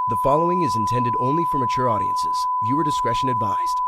The following is intended only for mature audiences. Viewer discretion advised.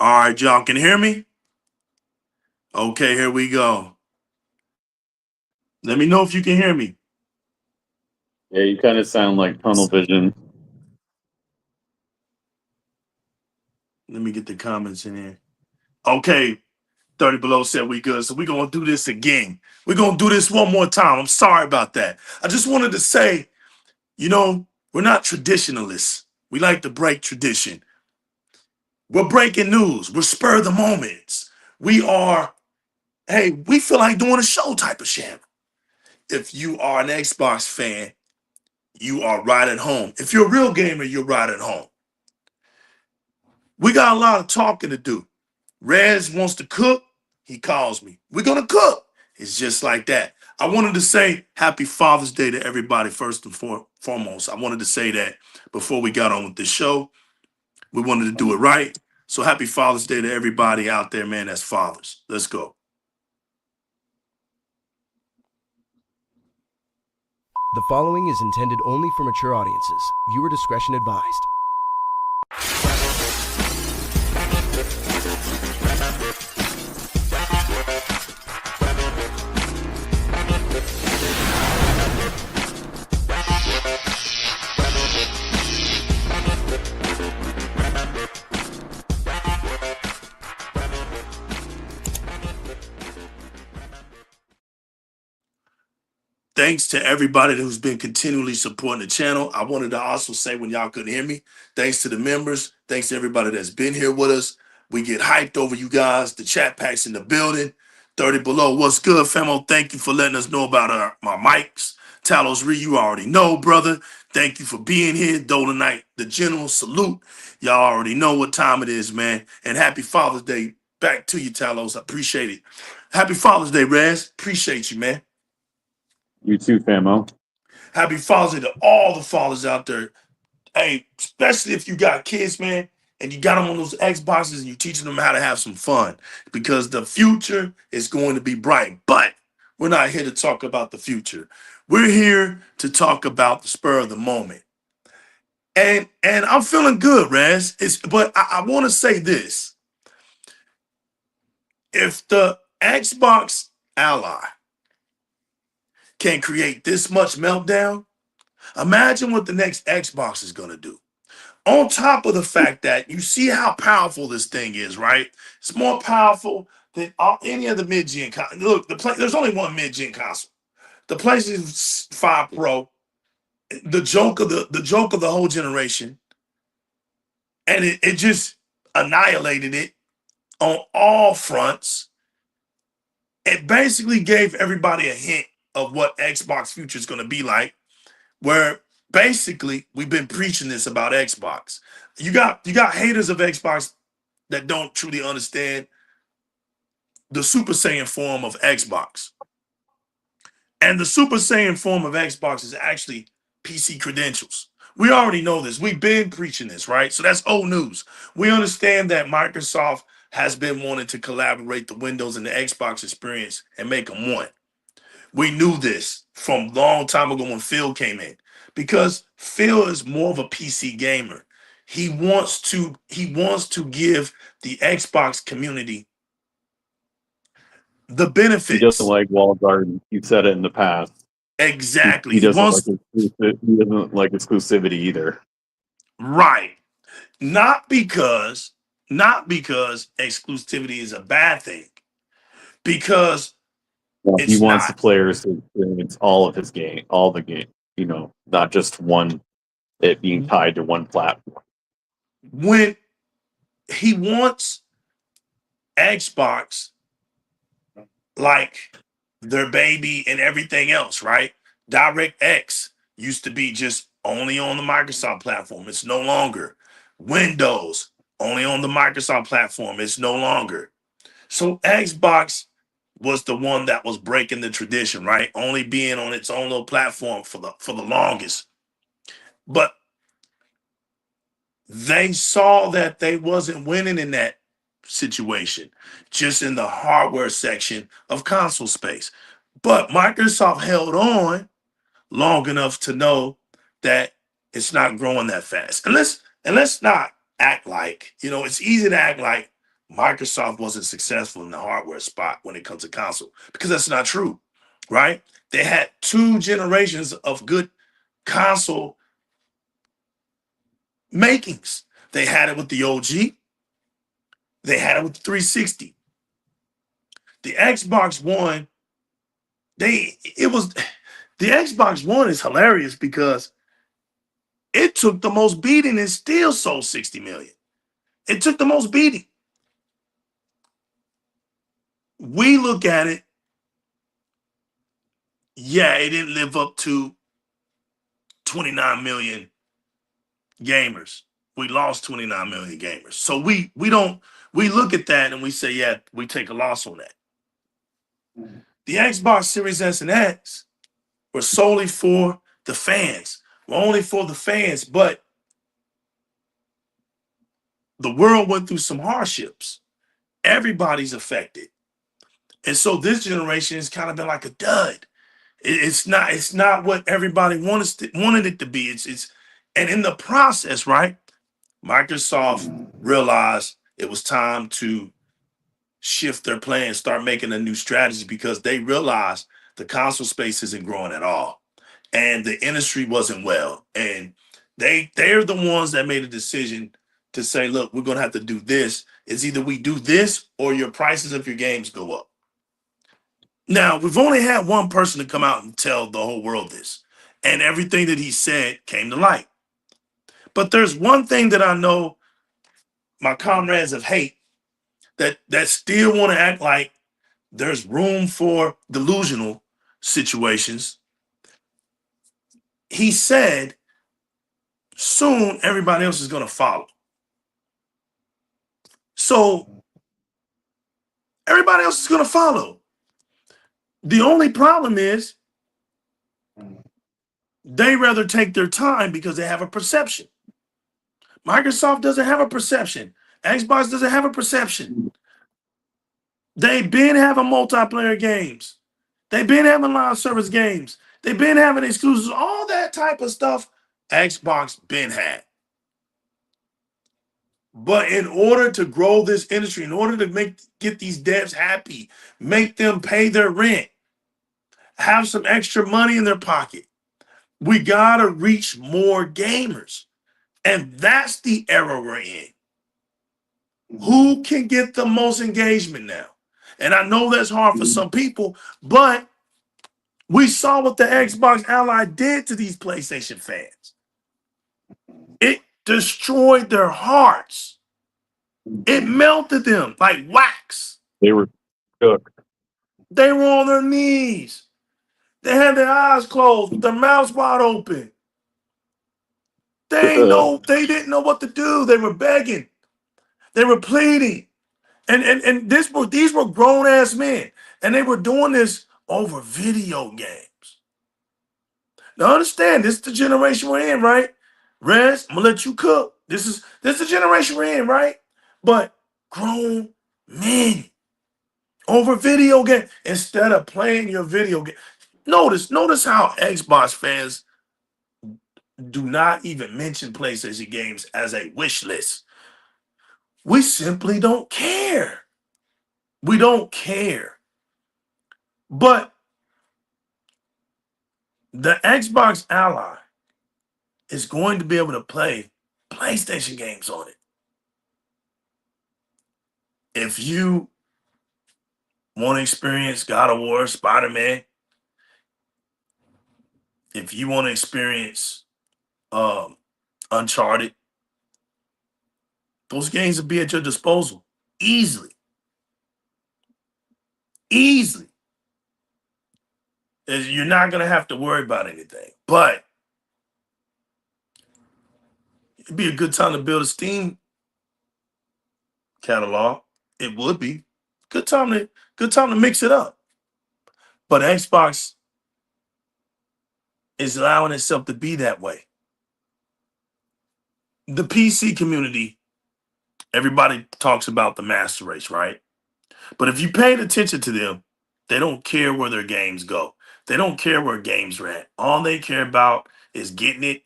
All right, y'all can hear me? Okay, here we go. Let me know if you can hear me. Yeah, you kind of sound like tunnel vision. Let me get the comments in here. Okay, 30 Below said we good, so we're going to do this again. We're going to do this one more time. I'm sorry about that. I just wanted to say, you know, we're not traditionalists. We like to break tradition. We're breaking news. We're spur of the moments. We are, hey, we feel like doing a show type of channel. If you are an Xbox fan, you are right at home. If you're a real gamer, you're right at home. We got a lot of talking to do. Rez wants to cook. He calls me. We're going to cook. It's just like that. I wanted to say happy Father's Day to everybody first and foremost. I wanted to say that before we got on with this show. We wanted to do it right. So happy Father's Day to everybody out there, man, that's fathers. Let's go. The following is intended only for mature audiences. Viewer discretion advised. Thanks to everybody who's been continually supporting the channel. I wanted to also say when y'all couldn't hear me, thanks to the members, thanks to everybody that's been here with us. We get hyped over you guys. The chat packs in the building. 30 Below, what's good, famo? Thank you for letting us know about my mics. Talos Reed, you already know, brother. Thank you for being here. Dolomite, the general, salute. Y'all already know what time it is, man. And happy Father's Day. Back to you, Talos. I appreciate it. Happy Father's Day, Rez. Appreciate you, man. You too, Famo. Happy Father's Day to all the fathers out there. Hey, especially if you got kids, man, and you got them on those Xboxes and you're teaching them how to have some fun, because the future is going to be bright. But we're not here to talk about the future. We're here to talk about the spur of the moment. And I'm feeling good, Raz. But I want to say this. If the Xbox Ally can create this much meltdown, imagine what the next Xbox is going to do. On top of the fact that you see how powerful this thing is, right? It's more powerful than any of the mid-gen console. Look, there's only one mid-gen console. The PlayStation 5 Pro, the joke of the whole generation, and it just annihilated it on all fronts. It basically gave everybody a hint of what Xbox future is going to be like, where basically we've been preaching this about Xbox. You got haters of Xbox that don't truly understand the Super Saiyan form of Xbox. And the Super Saiyan form of Xbox is actually PC credentials. We already know this. We've been preaching this, right? So that's old news. We understand that Microsoft has been wanting to collaborate the Windows and the Xbox experience and make them one. We knew this from a long time ago when Phil came in, because Phil is more of a PC gamer. He wants to give the Xbox community the benefits. He doesn't like walled garden. You've said it in the past. Exactly. He doesn't like exclusivity either. Right. Not because exclusivity is a bad thing. Because he wants the players to experience all of his game, all the game, not just one, it being tied to one platform. When he wants Xbox like their baby and everything else, right? DiRRec used to be just only on the Microsoft platform. It's no longer. Windows, only on the Microsoft platform. It's no longer. So Xbox was the one that was breaking the tradition, right? Only being on its own little platform for the longest. But they saw that they wasn't winning in that situation, just in the hardware section of console space. But Microsoft held on long enough to know that it's not growing that fast. And let's not act like, it's easy to act like Microsoft wasn't successful in the hardware spot when it comes to console, because that's not true, right? They had 2 generations of good console makings. They had it with the OG. They had it with the 360. The Xbox One, the Xbox One is hilarious because it took the most beating and still sold 60 million. It took the most beating. We look at it, yeah, it didn't live up to 29 million gamers. We lost 29 million gamers. So we look at that and we say, yeah, we take a loss on that. The Xbox Series S and X were solely for the fans. Were only for the fans, but the world went through some hardships. Everybody's affected. And so this generation has kind of been like a dud. It's not what everybody wanted it to be. And in the process, right? Microsoft realized it was time to shift their plans, start making a new strategy, because they realized the console space isn't growing at all. And the industry wasn't well. And they're the ones that made a decision to say, look, we're going to have to do this. It's either we do this or your prices of your games go up. Now, we've only had one person to come out and tell the whole world this, and everything that he said came to light. But there's one thing that I know my comrades of hate that still want to act like there's room for delusional situations. he said soon everybody else is going to follow. So everybody else is going to follow. The only problem is they rather take their time because they have a perception. Microsoft doesn't have a perception. Xbox doesn't have a perception. They've been having multiplayer games. They've been having live service games. They've been having exclusives, all that type of stuff. Xbox been had. But in order to grow this industry, in order to get these devs happy, make them pay their rent, have some extra money in their pocket, we gotta reach more gamers. And that's the era we're in. Who can get the most engagement now? And I know that's hard for some people, but we saw what the Xbox Ally did to these PlayStation fans. It destroyed their hearts. It melted them like wax. They were shook. They were on their knees. They had their eyes closed with their mouths wide open. They didn't know what to do. They were begging. They were pleading. And these were grown-ass men. And they were doing this over video games. Now understand, this is the generation we're in, right? Rez, I'm gonna let you cook. This is the generation we're in, right? But grown men over video game instead of playing your video game. Notice how Xbox fans do not even mention PlayStation games as a wish list. We simply don't care. We don't care. But the Xbox Ally is going to be able to play PlayStation games on it. If you want to experience God of War, Spider-Man, if you want to experience Uncharted, those games will be at your disposal easily. Easily. You're not going to have to worry about anything. But it'd be a good time to build a Steam catalog. It would be. Good time to mix it up. But Xbox is allowing itself to be that way. The PC community, everybody talks about the master race, right? But if you paid attention to them, they don't care where their games go. They don't care where games are at. All they care about is getting it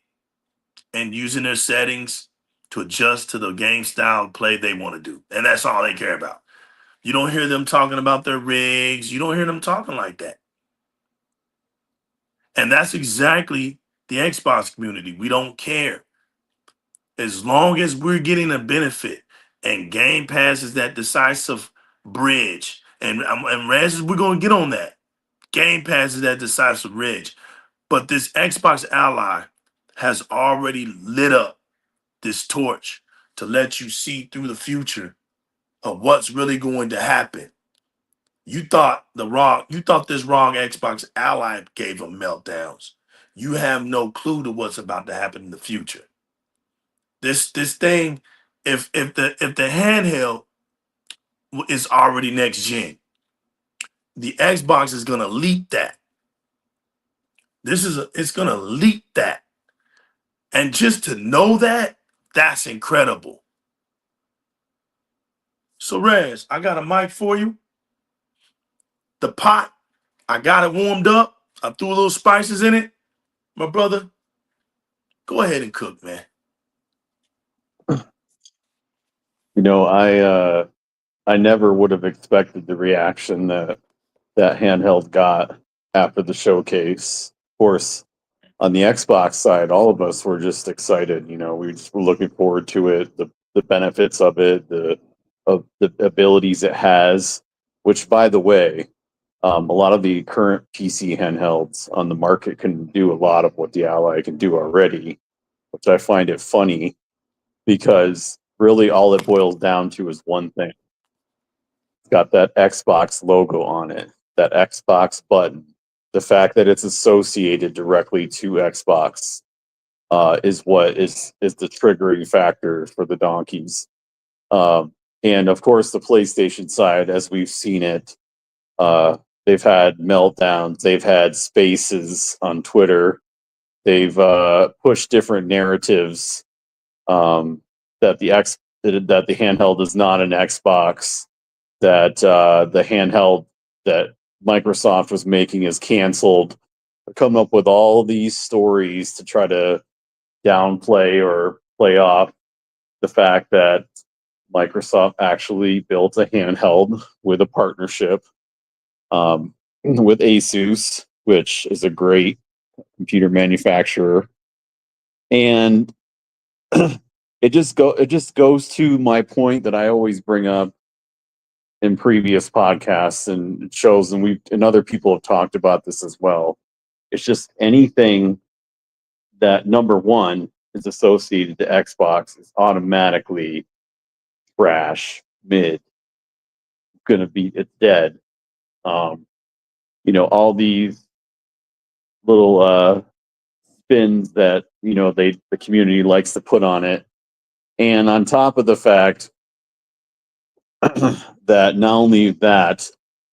and using their settings to adjust to the game style play they want to do. And that's all they care about. You don't hear them talking about their rigs. You don't hear them talking like that. And that's exactly the Xbox community. We don't care. As long as we're getting a benefit and Game Pass is that decisive bridge. And Rez, we're going to get on that. Game Pass is that decisive bridge. But this Xbox Ally has already lit up this torch to let you see through the future of what's really going to happen. You thought this wrong Xbox Ally gave them meltdowns. You have no clue to what's about to happen in the future. This thing, if the handheld is already next gen, the Xbox is gonna leap that. It's gonna leap that. And just to know that, that's incredible. So Rez, I got a mic for you. The pot, I got it warmed up. I threw a little spices in it. My brother, go ahead and cook, man. You know, I never would have expected the reaction that handheld got after the showcase. Of course, on the Xbox side, all of us were just excited. You know, we just were looking forward to it, the benefits of it, the abilities it has. Which, by the way, a lot of the current PC handhelds on the market can do a lot of what the Ally can do already, which I find it funny because really all it boils down to is one thing. It's got that Xbox logo on it, that Xbox button. the fact that it's associated directly to Xbox is what is the triggering factor for the donkeys. And of course, the PlayStation side, as we've seen it, they've had meltdowns, they've had spaces on Twitter, they've pushed different narratives that the handheld is not an Xbox, that the handheld that Microsoft was making is canceled. They're coming up with all these stories to try to downplay or play off the fact that Microsoft actually built a handheld with a partnership with Asus, which is a great computer manufacturer, and it just goes to my point that I always bring up in previous podcasts and shows, and other people have talked about this as well. It's just anything that, number one, is associated to Xbox is automatically trash, mid, it's dead. All these little spins that the community likes to put on it, and on top of the fact that not only that,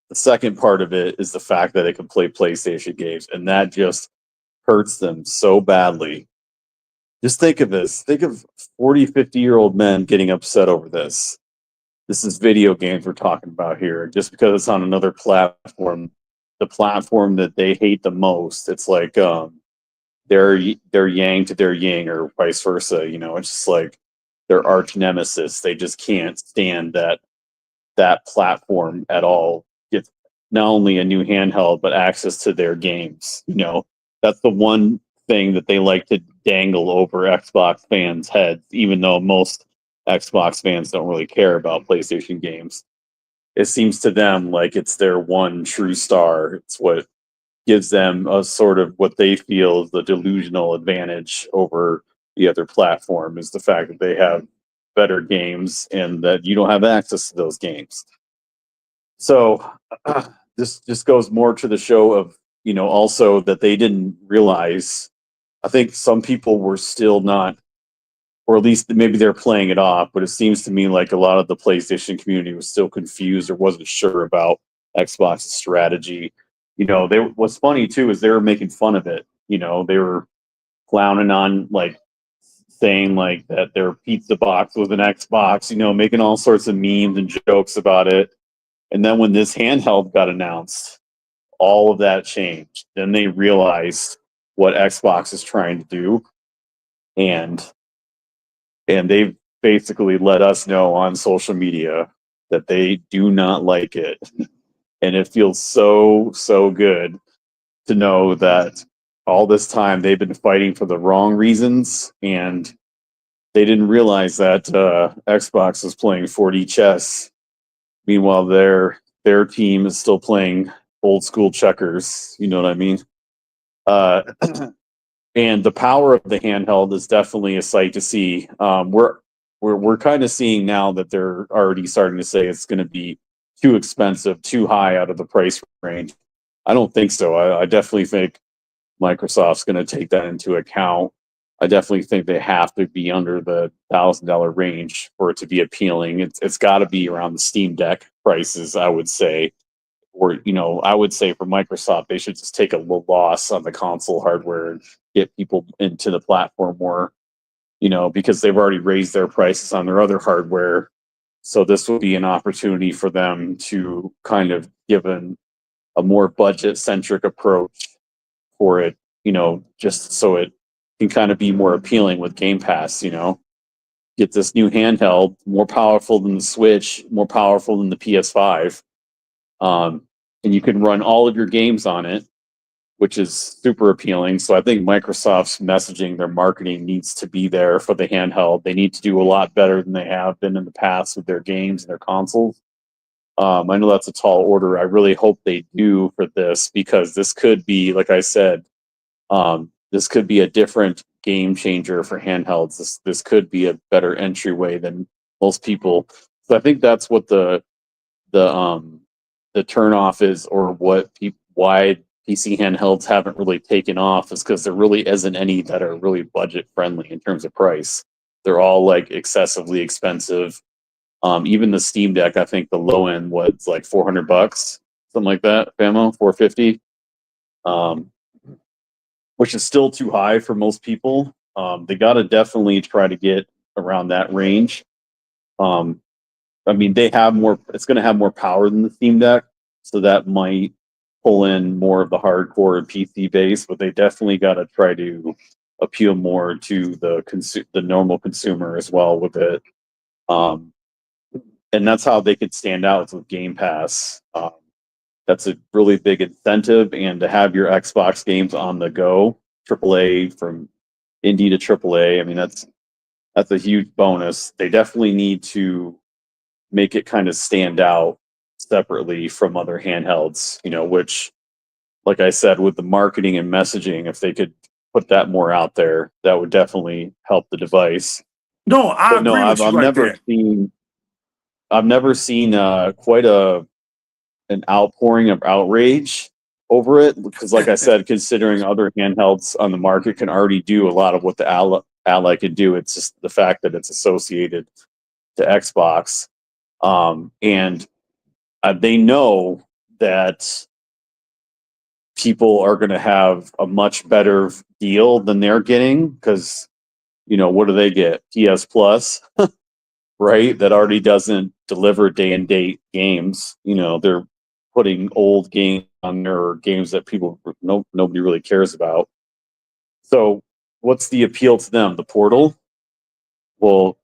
the second part of it is the fact that it can play PlayStation games, and that just hurts them so badly. Just think of this. Think of 40, 50-year-old men getting upset over this. This is video games we're talking about here. Just because it's on another platform, the platform that they hate the most, it's like they're yang to their yin, or vice versa. It's just like their arch nemesis. They just can't stand that platform at all gets not only a new handheld but access to their games. That's the one thing that they like to dangle over Xbox fans' heads, even though most Xbox fans don't really care about PlayStation games. It seems to them like it's their one true star. It's what gives them a sort of what they feel is the delusional advantage over the other platform, is the fact that they have better games and that you don't have access to those games. So this just goes more to the show of, also that they didn't realize. I think some people were still not, or at least maybe they're playing it off, but it seems to me like a lot of the PlayStation community was still confused or wasn't sure about Xbox's strategy. What's funny too is they were making fun of it. They were clowning on, like, saying like that their pizza box was an Xbox, making all sorts of memes and jokes about it. And then when this handheld got announced, all of that changed. Then they realized what Xbox is trying to do, and they've basically let us know on social media that they do not like it. And it feels so good to know that all this time they've been fighting for the wrong reasons, and they didn't realize that Xbox was playing 4D chess. Meanwhile, their team is still playing old school checkers. You know what I mean? And the power of the handheld is definitely a sight to see. We're kind of seeing now that they're already starting to say it's going to be too expensive, too high out of the price range. I don't think so. I definitely think Microsoft's going to take that into account. I definitely think they have to be under the $1,000 range for it to be appealing. It's got to be around the Steam Deck prices, I would say. Or, I would say for Microsoft, they should just take a little loss on the console hardware and get people into the platform more, because they've already raised their prices on their other hardware. So this would be an opportunity for them to kind of give a more budget-centric approach for it, just so it can kind of be more appealing with Game Pass. Get this new handheld, more powerful than the Switch, more powerful than the PS5. And you can run all of your games on it, which is super appealing. So I think Microsoft's messaging, their marketing needs to be there for the handheld. They need to do a lot better than they have been in the past with their games and their consoles. I know that's a tall order. I really hope they do for this, because this could be, like I said, this could be a different game changer for handhelds. This could be a better entryway than most people. So I think that's what the turnoff is, or why PC handhelds haven't really taken off is because there really isn't any that are really budget friendly in terms of price. They're all like excessively expensive. Even the Steam Deck, I think the low end was like $400, something like that. Famo, 450, which is still too high for most people. They got to definitely try to get around that range. I mean, they have more. It's going to have more power than the Steam Deck, so that might pull in more of the hardcore PC base. But they definitely got to try to appeal more to the normal consumer as well with it. And that's how they could stand out with Game Pass. That's a really big incentive, and to have your Xbox games on the go, AAA from indie to AAA. I mean, that's a huge bonus. They definitely need to make it kind of stand out separately from other handhelds, which, like I said, with the marketing and messaging, if they could put that more out there, that would definitely help the device. No, I But no, agree with you I've right never there. seen quite an outpouring of outrage over it, because, like I said, considering other handhelds on the market can already do a lot of what the Ally can do, it's just the fact that it's associated to Xbox. And they know that people are going to have a much better deal than they're getting, because, what do they get? PS Plus, right? That already doesn't deliver day and date games. They're putting old games on there, or games that nobody really cares about. So what's the appeal to them? The Portal? Well,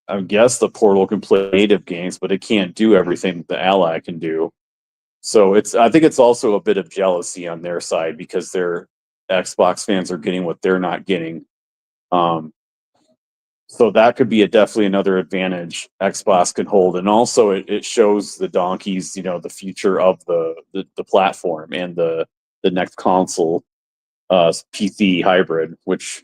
I guess the Portal can play native games, but it can't do everything the Ally can do. So I think it's also a bit of jealousy on their side, because their Xbox fans are getting what they're not getting. So that could be definitely another advantage Xbox can hold. And also it shows the donkeys, the future of the platform and the next console, PC hybrid, which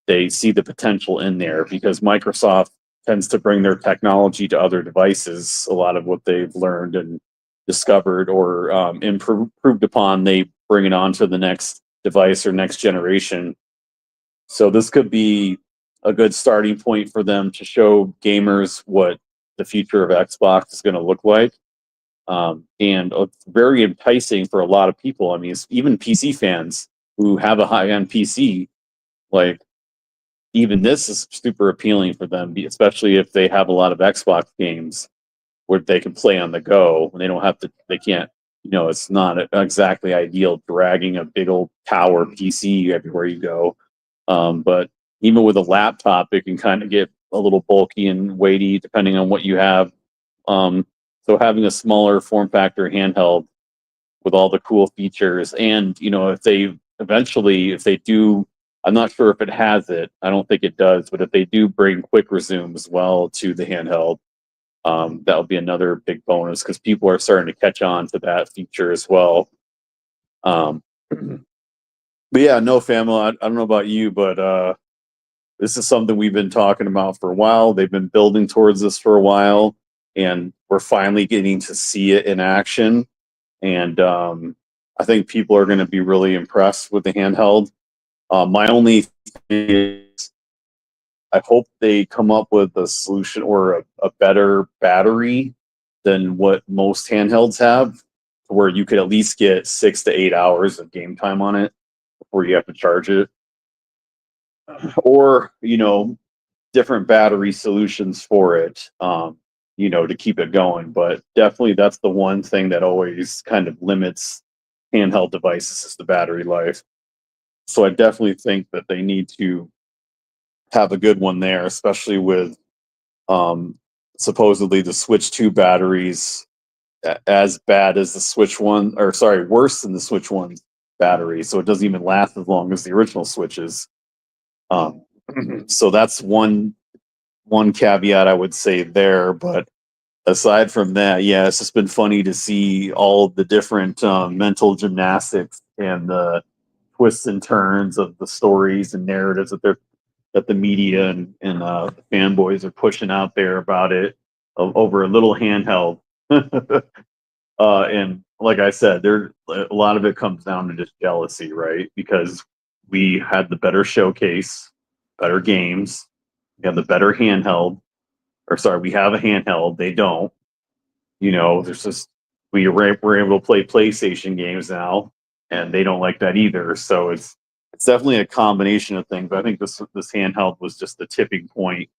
they see the potential in there, because Microsoft tends to bring their technology to other devices. A lot of what they've learned and discovered or improved upon, they bring it on to the next device or next generation. So this could be a good starting point for them to show gamers what the future of Xbox is going to look like. And it's very enticing for a lot of people. I mean, even PC fans who have a high-end PC, like, even this is super appealing for them, especially if they have a lot of Xbox games where they can play on the go. And they can't, it's not exactly ideal dragging a big old tower PC everywhere you go. But even with a laptop, it can kind of get a little bulky and weighty depending on what you have. So having a smaller form factor handheld with all the cool features, and if they do, I'm not sure if it has it. I don't think it does, but if they do bring quick resume as well to the handheld, that would be another big bonus, because people are starting to catch on to that feature as well. But yeah, no, famo, I don't know about you, but this is something we've been talking about for a while. They've been building towards this for a while, and we're finally getting to see it in action. And I think people are going to be really impressed with the handheld. My only thing is, I hope they come up with a solution or a better battery than what most handhelds have, where you could at least get 6 to 8 hours of game time on it before you have to charge it. Or, different battery solutions for it, to keep it going. But definitely that's the one thing that always kind of limits handheld devices, is the battery life. So I definitely think that they need to have a good one there, especially with supposedly the Switch 2 batteries as bad as the Switch 1, or sorry, worse than the Switch 1 battery. So it doesn't even last as long as the original Switches. So that's one caveat I would say there. But aside from that, yeah, it's just been funny to see all of the different mental gymnastics and the twists and turns of the stories and narratives that the media and fanboys are pushing out there about it over a little handheld. And like I said, there a lot of it comes down to just jealousy, right? Because we had the better showcase, better games, we have the better handheld, or sorry, we have a handheld. They don't. You know, there's just we're able to play PlayStation games now, and they don't like that either. So it's definitely a combination of things. But I think this handheld was just the tipping point.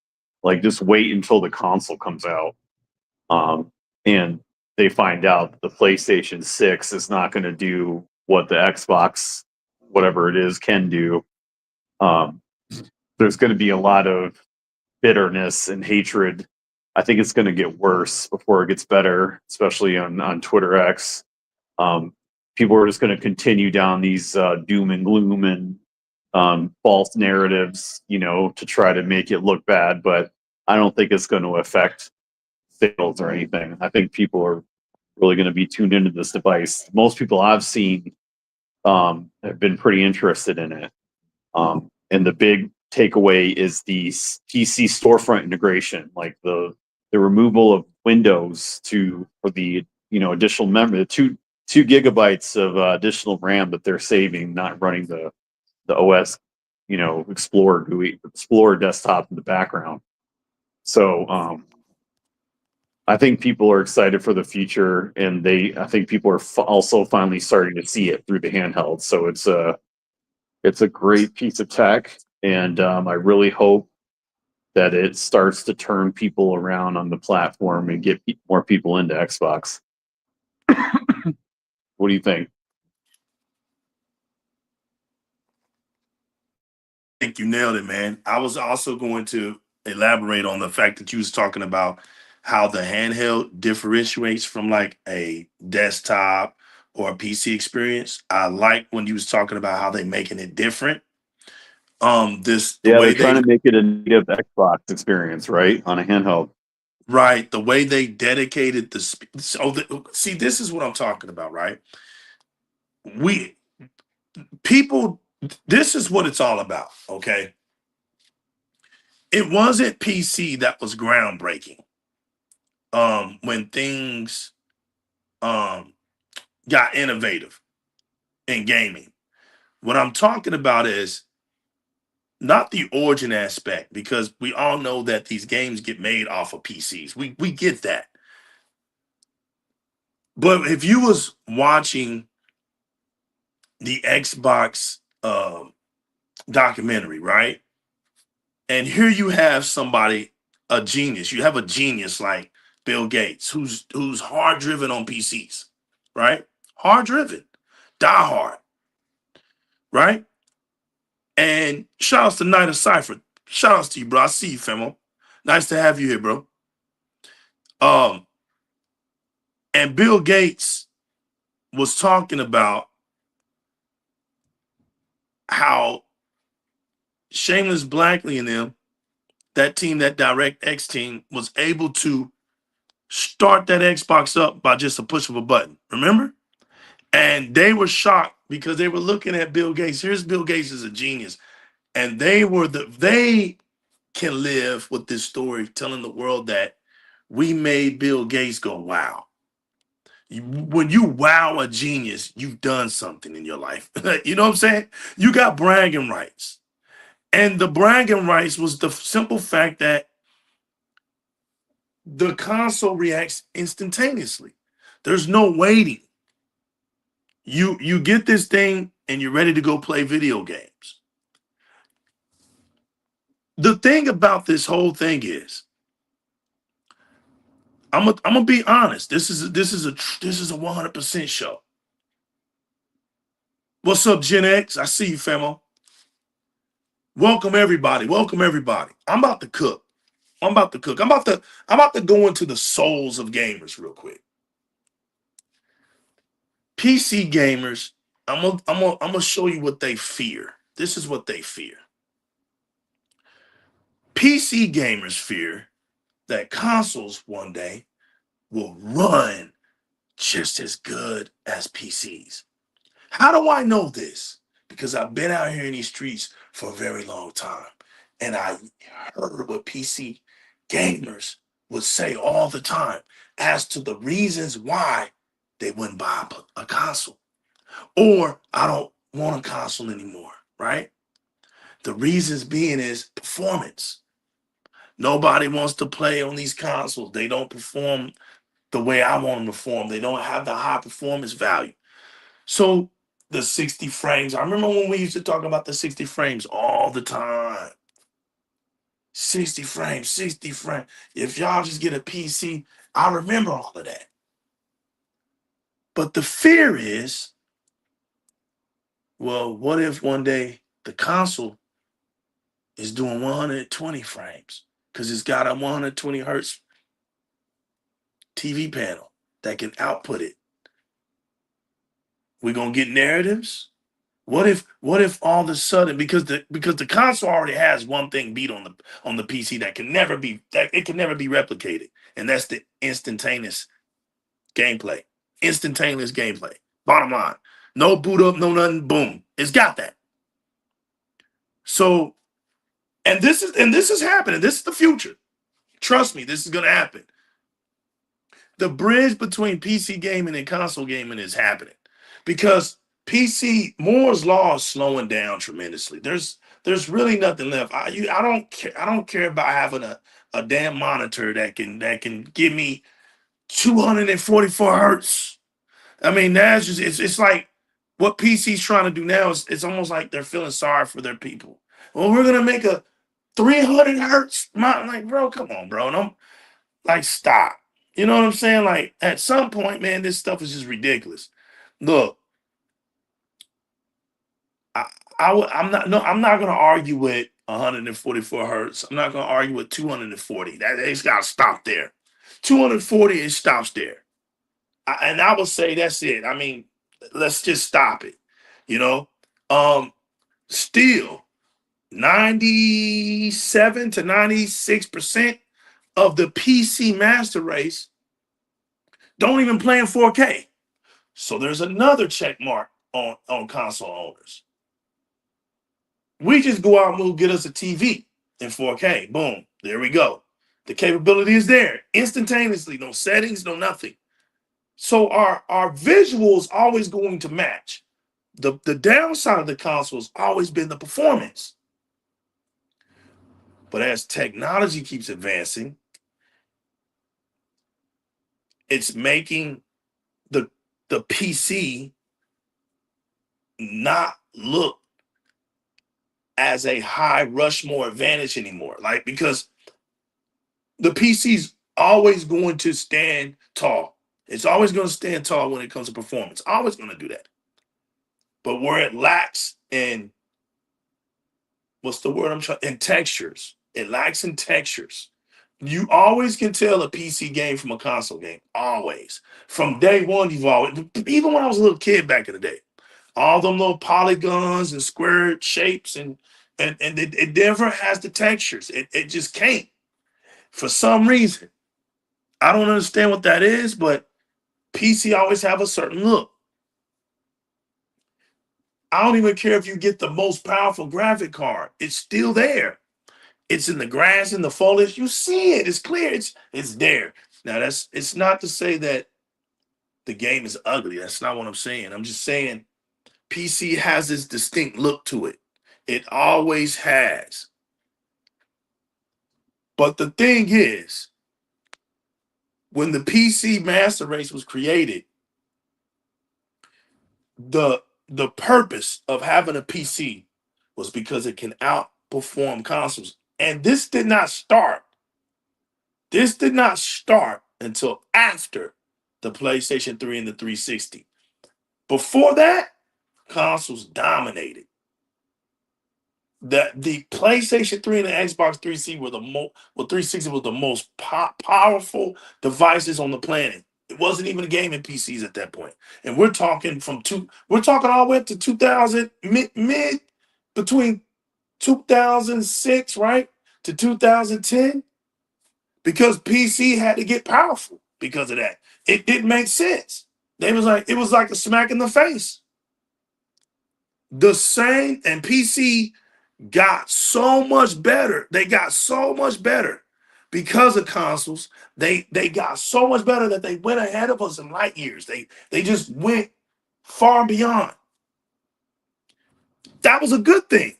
Like, just wait until the console comes out, and they find out that the PlayStation 6 is not going to do what the Xbox, whatever it is, can do. Um, there's going to be a lot of bitterness and hatred. I think it's going to get worse before it gets better, especially on Twitter X. People are just going to continue down these doom and gloom and false narratives, you know, to try to make it look bad. But I don't think it's going to affect sales or anything. I think people are really going to be tuned into this device. Most people I've seen have been pretty interested in it. And the big takeaway is the PC storefront integration, like the removal of Windows for the additional memory, the two gigabytes of additional RAM that they're saving, not running the OS, Explorer desktop in the background. So I think people are excited for the future, and I think people are also finally starting to see it through the handheld. So it's a great piece of tech, and I really hope that it starts to turn people around on the platform and get more people into Xbox. What do you think? I think you nailed it, man. I was also going to elaborate on the fact that you was talking about how the handheld differentiates from like a desktop or a PC experience. I like when you was talking about how they making it different. The Yeah, they're way trying to make it a native Xbox experience, right, on a handheld. right, the way they dedicated see, this is what I'm talking about, right? We people, this is what it's all about, okay? It wasn't PC that was groundbreaking. When things um got innovative in gaming. What I'm talking about is not the origin aspect, because we all know that these games get made off of PCs. We get that. But if you was watching the Xbox documentary, right? And here you have somebody, a genius. You have a genius like Bill Gates, who's hard driven on PCs, right? Hard driven, die hard, right? And shout outs to Night of Cypher. Shout outs to you, bro. I see you, Femo. Nice to have you here, bro. Um, and Bill Gates was talking about how Shameless Blackley and them, that team, that DiRRec team, was able to start that Xbox up by just a push of a button. Remember? And they were shocked because they were looking at Bill Gates. Here's Bill Gates as a genius. And they can live with this story, telling the world that we made Bill Gates go, wow. When you wow a genius, you've done something in your life. You know what I'm saying? You got bragging rights. And the bragging rights was the simple fact that the console reacts instantaneously. There's no waiting. You get this thing and you're ready to go play video games. The thing about this whole thing is, I'm gonna be honest. This is a 100% show. What's up, Gen X? I see you, Femo. Welcome everybody. Welcome everybody. I'm about to cook. I'm about to go into the souls of gamers real quick. PC gamers, I'm gonna show you what they fear. This is what they fear. PC gamers fear that consoles one day will run just as good as PCs. How do I know this? Because I've been out here in these streets for a very long time, and I heard what PC gamers would say all the time as to the reasons why they wouldn't buy a console. Or I don't want a console anymore, right? The reasons being is performance. Nobody wants to play on these consoles. They don't perform the way I want them to perform. They don't have the high performance value. So the 60 frames, I remember when we used to talk about the 60 frames all the time. 60 frames, 60 frames. If y'all just get a PC, I remember all of that. But the fear is, well, what if one day the console is doing 120 frames? Because it's got a 120 hertz TV panel that can output it. We're gonna get narratives. What if all of a sudden, because the console already has one thing beat on the PC that can never be replicated, and that's the instantaneous gameplay. Instantaneous gameplay. Bottom line. No boot up, no nothing, boom. It's got that. So, and this is happening. This is the future. Trust me, this is gonna happen. The bridge between PC gaming and console gaming is happening because PC Moore's law is slowing down tremendously. There's really nothing left. I don't care about having a damn monitor that can give me 244 hertz. I mean, that's just it's like what PC's trying to do now is it's almost like they're feeling sorry for their people. Well, we're gonna make a 300 hertz monitor. Like, bro, come on, bro. Don't like stop. You know what I'm saying? Like at some point, man, this stuff is just ridiculous. Look, I'm not gonna argue with 144 hertz. I'm not gonna argue with 240. That it's gotta stop there. 240, it stops there. And I would say that's it. I mean, let's just stop it. You know, still 97 to 96% of the PC master race don't even play in 4K. So there's another check mark on console owners. We just go out and we'll get us a TV in 4K. Boom. There we go. The capability is there instantaneously. No settings, no nothing. So our visuals always going to match. The downside of the console has always been the performance. But as technology keeps advancing, it's making the PC not look as a high Rushmore advantage anymore. Like, because the PC's always going to stand tall. It's always going to stand tall when it comes to performance. Always going to do that. But where it lacks in, what's the word I'm trying, in textures. It lacks in textures. You always can tell a PC game from a console game. Always. From day one, you've always, even when I was a little kid back in the day, all them little polygons and square shapes and it never has the textures. It just can't. For some reason. I don't understand what that is, but PC always have a certain look. I don't even care if you get the most powerful graphic card. It's still there. It's in the grass, in the foliage. You see it. It's clear. It's there. Now, it's not to say that the game is ugly. That's not what I'm saying. I'm just saying PC has this distinct look to it. It always has. But the thing is, when the PC master race was created, the purpose of having a PC was because it can outperform consoles. And this did not start. This did not start until after the PlayStation 3 and the 360. Before that, consoles dominated. The PlayStation 3 and the Xbox 360 were the most, well, 360 was the most powerful devices on the planet. It wasn't even a gaming PCs at that point. And we're talking we're talking all the way up to 2000, mid between 2006, right, to 2010, because PC had to get powerful because of that. It didn't make sense. It was like a smack in the face. The same, and PC got so much better. They got so much better because of consoles, they got so much better that they went ahead of us in light years. They just went far beyond. That was a good thing.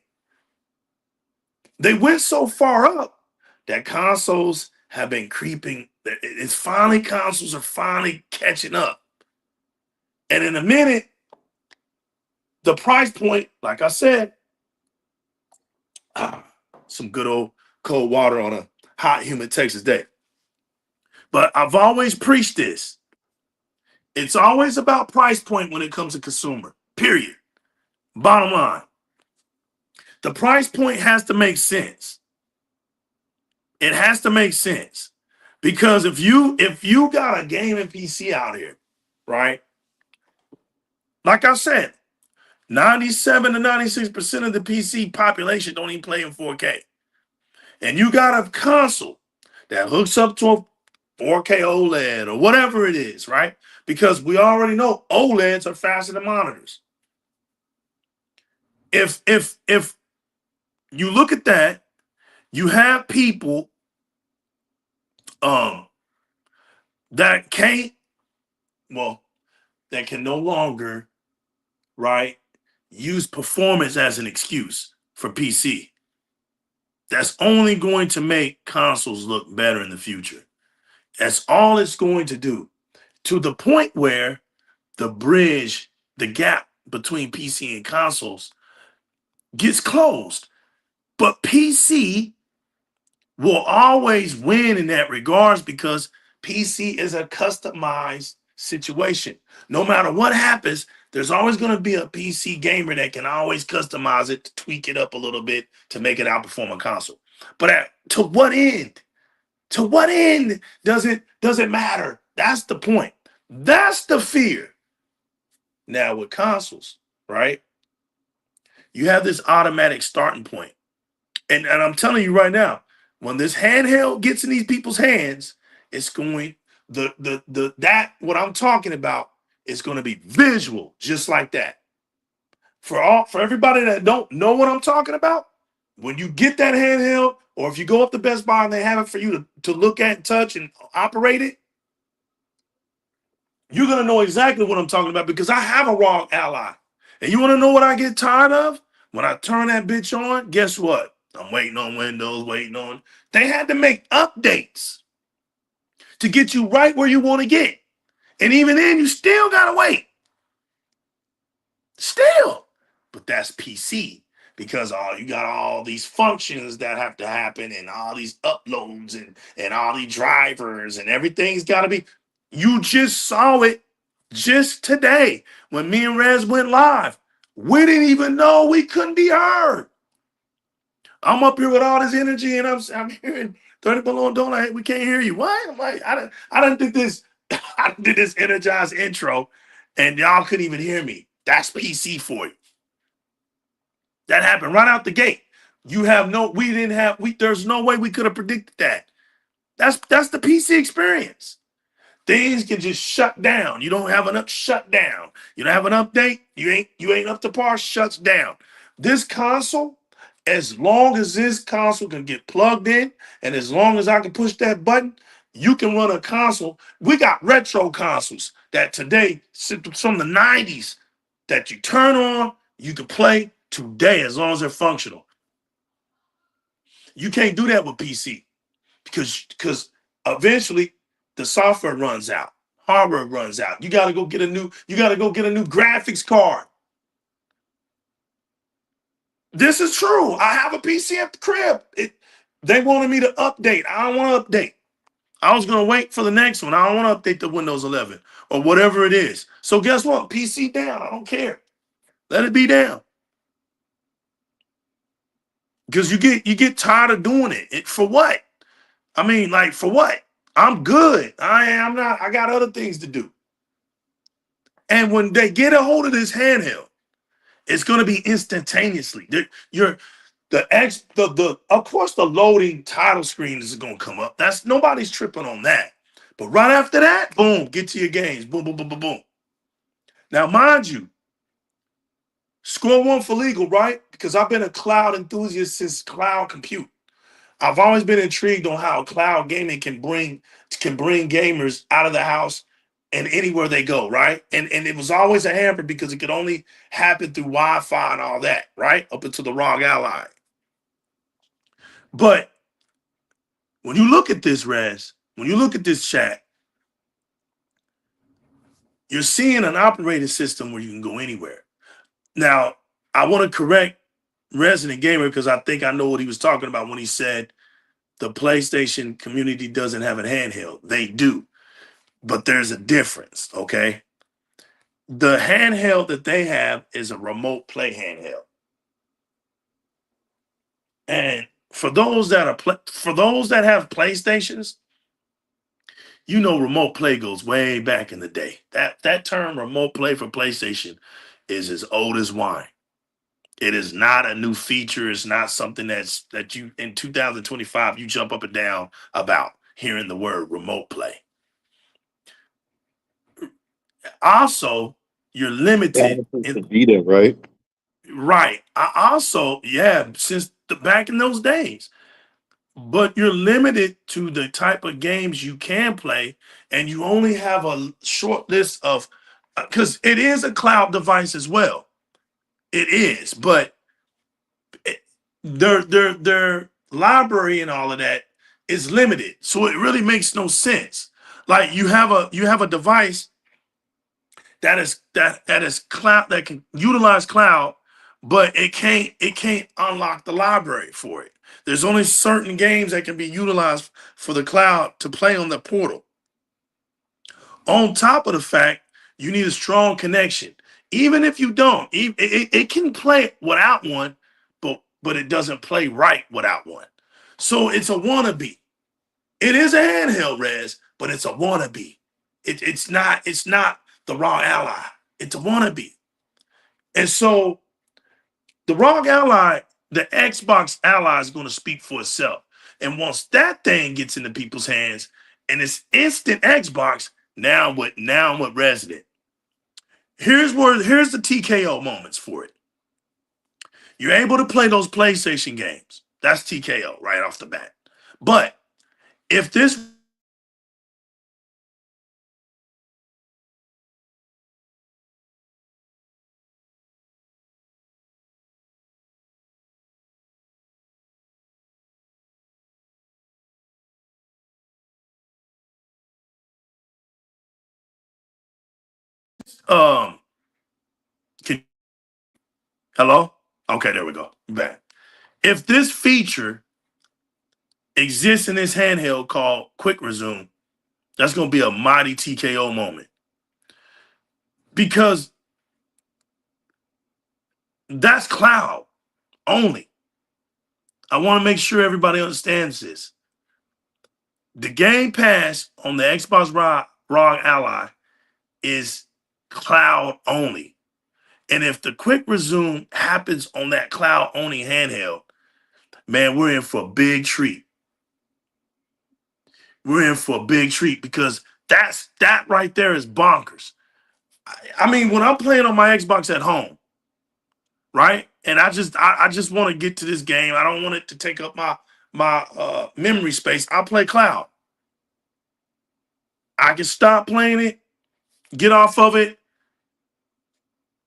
They went so far up that consoles have been creeping. It's finally, consoles are finally catching up. And in a minute, the price point, like I said, some good old cold water on a hot, humid Texas day. But I've always preached this. It's always about price point when it comes to consumer, period. Bottom line. The price point has to make sense. It has to make sense. Because if you got a gaming PC out here, right? Like I said, 97 to 96% of the PC population don't even play in 4K. And you got a console that hooks up to a 4K OLED or whatever it is, right? Because we already know OLEDs are faster than monitors. If you look at that, you have people that can no longer, right, use performance as an excuse for PC. That's only going to make consoles look better in the future. That's all it's going to do, to the point where the gap between PC and consoles gets closed. But PC will always win in that regards because PC is a customized situation. No matter what happens, there's always going to be a PC gamer that can always customize it, to tweak it up a little bit to make it outperform a console. But to what end? To what end does it matter? That's the point. That's the fear. Now with consoles, right? You have this automatic starting point. And I'm telling you right now, when this handheld gets in these people's hands, it's going what I'm talking about is going to be visual, just like that. For everybody that don't know what I'm talking about, when you get that handheld, or if you go up to Best Buy and they have it for you to look at, touch, and operate it, you're going to know exactly what I'm talking about, because I have a ROG Ally. And you want to know what I get tired of? When I turn that bitch on, guess what? I'm waiting on Windows, They had to make updates to get you right where you want to get. And even then, you still got to wait. Still. But that's PC, because you got all these functions that have to happen, and all these uploads, and all these drivers, and everything's got to be. You just saw it just today when me and Rez went live. We didn't even know we couldn't be heard. I'm up here with all this energy, and I'm hearing 30 below, don't we can't hear you. What? I'm like, I didn't did this. I did this energized intro, and y'all couldn't even hear me. That's PC for you. That happened right out the gate. There's no way we could have predicted that. That's the PC experience. Things can just shut down. You don't have enough shut down. You don't have an update. You ain't up to par, shuts down. This console, as long as this console can get plugged in, and as long as I can push that button, you can run a console. We got retro consoles that today, from the 90s, that you turn on, you can play today as long as they're functional. You can't do that with PC because eventually the software runs out, hardware runs out. You gotta go get a new graphics card. This is true. I have a PC at the crib. They wanted me to update. I don't want to update. I was going to wait for the next one. I don't want to update the Windows 11 or whatever it is. So guess what? PC down. I don't care. Let it be down. Because you get tired of doing it. For what? I mean, like, for what? I'm good. I'm not. I got other things to do. And when they get a hold of this handheld, it's going to be instantaneously. Of course, the loading title screen is going to come up. Nobody's tripping on that. But right after that, boom, get to your games. Boom, boom, boom, boom, boom. Now, mind you, score one for legal, right? Because I've been a cloud enthusiast since cloud compute. I've always been intrigued on how cloud gaming can bring gamers out of the house and anywhere they go, right? And it was always a hamper because it could only happen through Wi-Fi and all that, right? Up until the ROG Ally. But when you look at this, Rez, when you look at this chat, you're seeing an operating system where you can go anywhere. Now, I want to correct Resident Gamer because I think I know what he was talking about when he said the PlayStation community doesn't have a handheld. They do, but there's a difference, okay? The handheld that they have is a remote play handheld. And for those that have PlayStations, you know remote play goes way back in the day. That term remote play for PlayStation is as old as wine. It is not a new feature. It's not something that you in 2025 you jump up and down about hearing the word remote play. Also, you're limited in the Vita, right? Right. I also, yeah, since back in those days. But you're limited to the type of games you can play, and you only have a short list of because it is a cloud device as well. It is, but their library and all of that is limited, so it really makes no sense. Like you have a device that is cloud that can utilize cloud, but it can't unlock the library for it. There's only certain games that can be utilized for the cloud to play on the portal. On top of the fact, you need a strong connection. Even if you don't, it can play without one, but it doesn't play right without one. So it's a wannabe. It is a handheld, Rez, but it's a wannabe. It's not the ROG Ally. It's a wannabe. And so the ROG Ally, the Xbox Ally is going to speak for itself. And once that thing gets into people's hands and it's instant Xbox, now what Resident? Here's the TKO moments for it. You're able to play those PlayStation games. That's TKO right off the bat. But if this can, hello? Okay, there we go. Back. If this feature exists in this handheld called Quick Resume, that's going to be a mighty TKO moment. Because that's cloud only. I want to make sure everybody understands this. The Game Pass on the Xbox ROG Ally is cloud only. And if the Quick Resume happens on that cloud only handheld, man, we're in for a big treat. We're in for a big treat because that right there is bonkers. I mean, when I'm playing on my Xbox at home, right? And I just want to get to this game. I don't want it to take up my memory space. I play cloud. I can stop playing it, get off of it,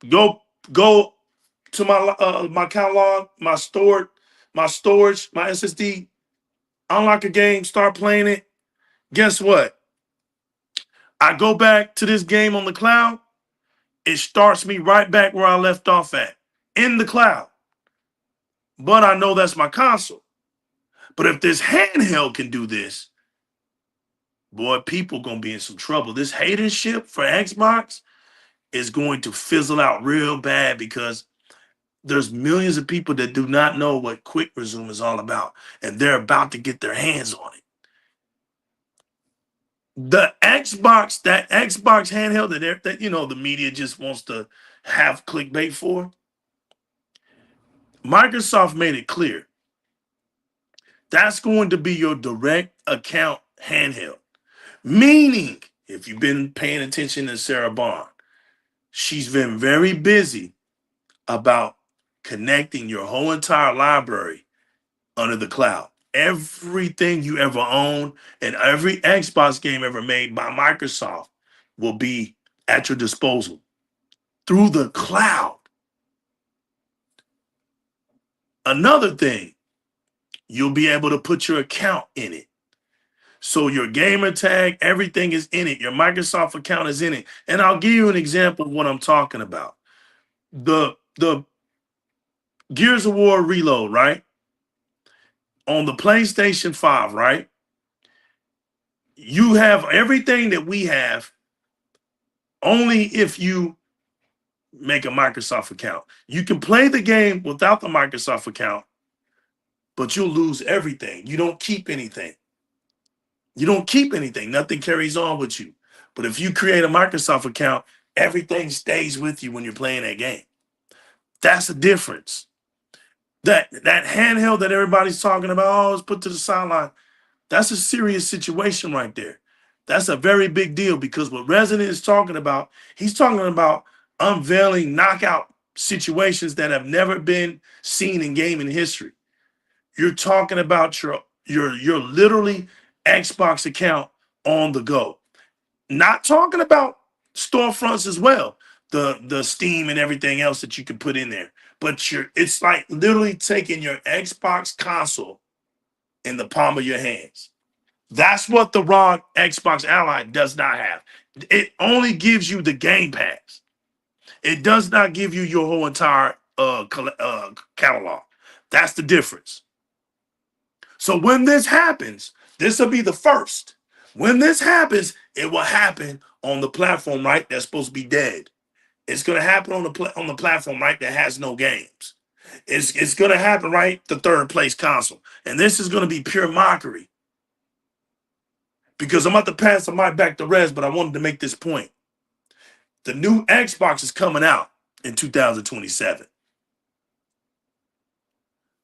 go to my catalog, my storage, my SSD, unlock a game, start playing it. Guess what? I go back to this game on the cloud. It starts me right back where I left off at, in the cloud. But I know that's my console. But if this handheld can do this, boy, people gonna be in some trouble. This hatership for Xbox is going to fizzle out real bad because there's millions of people that do not know what Quick Resume is all about, and they're about to get their hands on it. That Xbox handheld that the media just wants to have clickbait for. Microsoft made it clear that's going to be your direct account handheld. Meaning, if you've been paying attention to Sarah Bond, she's been very busy about connecting your whole entire library under the cloud. everything you ever own and every Xbox game ever made by Microsoft will be at your disposal through the cloud. Another thing, you'll be able to put your account in it. So your gamer tag, everything is in it. Your Microsoft account is in it. And I'll give you an example of what I'm talking about. The Gears of War Reload, right? On the PlayStation 5, right? You have everything that we have only if you make a Microsoft account. You can play the game without the Microsoft account, but you'll lose everything. You don't keep anything. You don't keep anything. Nothing carries on with you. But if you create a Microsoft account, everything stays with you when you're playing that game. That's the difference. That handheld that everybody's talking about, oh, it's put to the sideline. That's a serious situation right there. That's a very big deal because what Resident is talking about, he's talking about unveiling knockout situations that have never been seen in gaming history. You're talking about your literally Xbox account on the go. Not talking about storefronts as well, the Steam and everything else that you can put in there. But it's like literally taking your Xbox console in the palm of your hands. That's what the ROG Xbox Ally does not have. It only gives you the Game Pass. It does not give you your whole entire catalog. That's the difference. So when this happens, this will be the first. When this happens, it will happen on the platform, right? That's supposed to be dead. It's going to happen on the platform, right? That has no games. It's going to happen, right? The third place console. And this is going to be pure mockery. Because I'm about to pass the mic back to Rez, but I wanted to make this point. The new Xbox is coming out in 2027.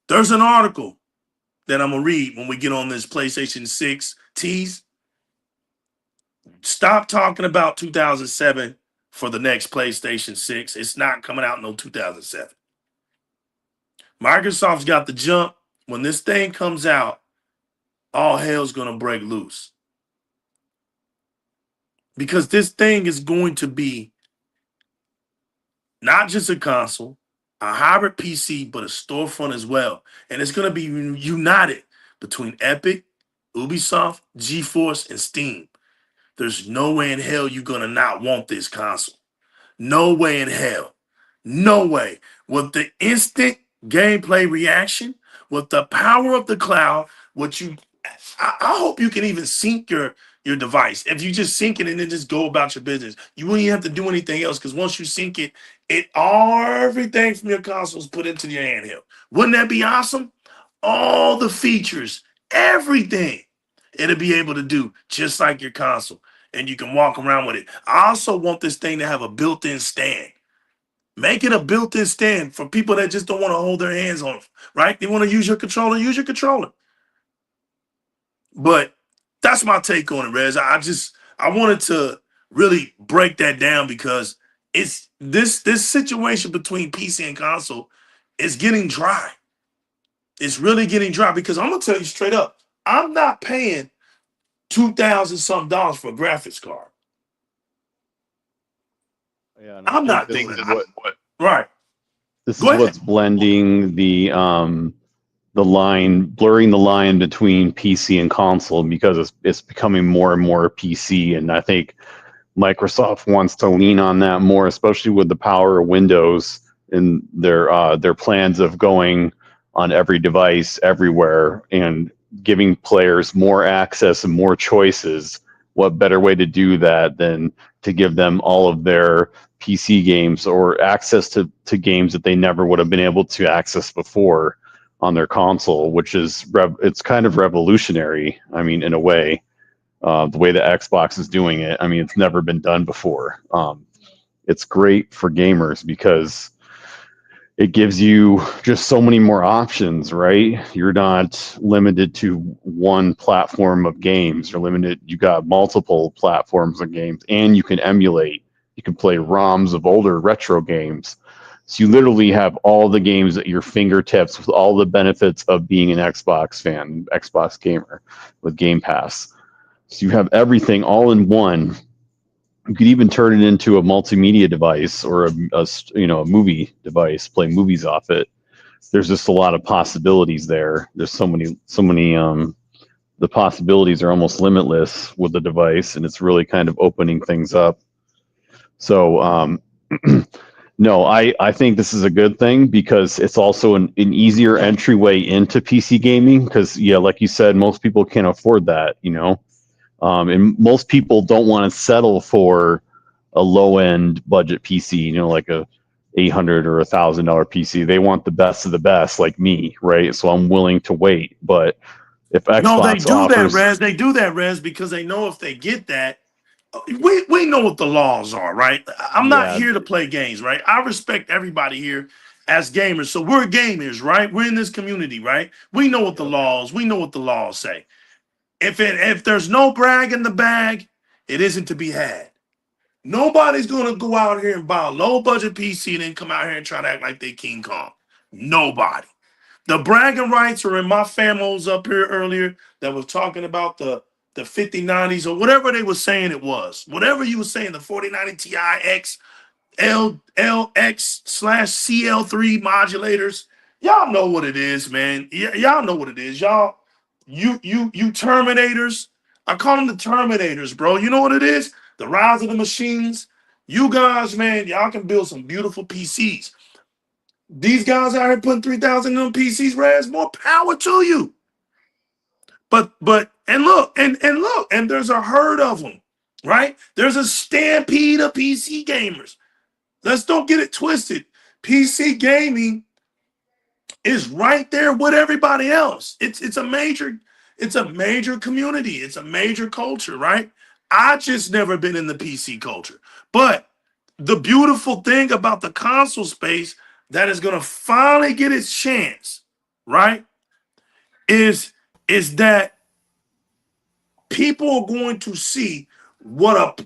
There's an article that I'm going to read when we get on this PlayStation 6 tease. Stop talking about 2007 for the next PlayStation 6. It's not coming out until 2007. Microsoft's got the jump. When this thing comes out, all hell's going to break loose. Because this thing is going to be not just a console, a hybrid PC, but a storefront as well. And it's going to be united between Epic, Ubisoft, GeForce, and Steam. There's no way in hell you're going to not want this console. No way in hell. No way. With the instant gameplay reaction, with the power of the cloud, I hope you can even sync your device. If you just sync it and then just go about your business, you wouldn't even have to do anything else because once you sync it, everything from your console is put into your handheld. Wouldn't that be awesome? All the features, everything it'll be able to do just like your console, and you can walk around with it. I also want this thing to have a built-in stand. Make it a built-in stand for people that just don't want to hold their hands on it, right? They want to use your controller, use your controller. But that's my take on it, Rez. I wanted to really break that down because it's this situation between PC and console is getting dry. It's really getting dry because I'm gonna tell you straight up, I'm not paying $2,000 something for a graphics card. Yeah, I'm not thinking what right. This is what's blending the line, blurring the line between PC and console because it's becoming more and more PC, and I think Microsoft wants to lean on that more, especially with the power of Windows and their plans of going on every device everywhere and giving players more access and more choices. What better way to do that than to give them all of their PC games or access to games that they never would have been able to access before on their console, which is it's kind of revolutionary. I mean, in a way, the way the Xbox is doing it. I mean, it's never been done before. It's great for gamers because it gives you just so many more options, right? You're not limited to one platform of games. You got multiple platforms of games, and you can emulate. You can play ROMs of older retro games. So you literally have all the games at your fingertips with all the benefits of being an Xbox fan, Xbox gamer with Game Pass. So you have everything all in one. You could even turn it into a multimedia device or a movie device, play movies off it. There's just a lot of possibilities there. There's so many the possibilities are almost limitless with the device, and it's really kind of opening things up. So no, I think this is a good thing because it's also an easier entryway into PC gaming because, yeah, like you said, most people can't afford that, and most people don't want to settle for a low-end budget PC, like a $800 or $1,000 PC. They want the best of the best, like me, right? So I'm willing to wait. But if Xbox No, they do offers, that, Rez. They do that, Rez, because they know if they get that, we know what the laws are, right? I'm not yeah, here to play games, right? I respect everybody here as gamers. So we're gamers, right? We're in this community, right? We know what the laws say. If there's no brag in the bag, it isn't to be had. Nobody's gonna go out here and buy a low budget PC and then come out here and try to act like they King Kong. Nobody. The bragging rights are in my famos up here earlier that was talking about the 5090s or whatever they were saying it was. Whatever you were saying, the 4090 Ti X, LX/CL3 modulators. Y'all know what it is, man. Y'all know what it is. Y'all, you Terminators. I call them the Terminators, bro. You know what it is? The rise of the machines. You guys, man, y'all can build some beautiful PCs. These guys out here putting 3,000 in them PCs, Raz, more power to you. But look, and there's a herd of them, right? There's a stampede of PC gamers. Let's don't get it twisted. PC gaming is right there with everybody else. It's a major community. It's a major culture, right? I just never been in the PC culture. But the beautiful thing about the console space that is going to finally get its chance, right? Is that people are going to see what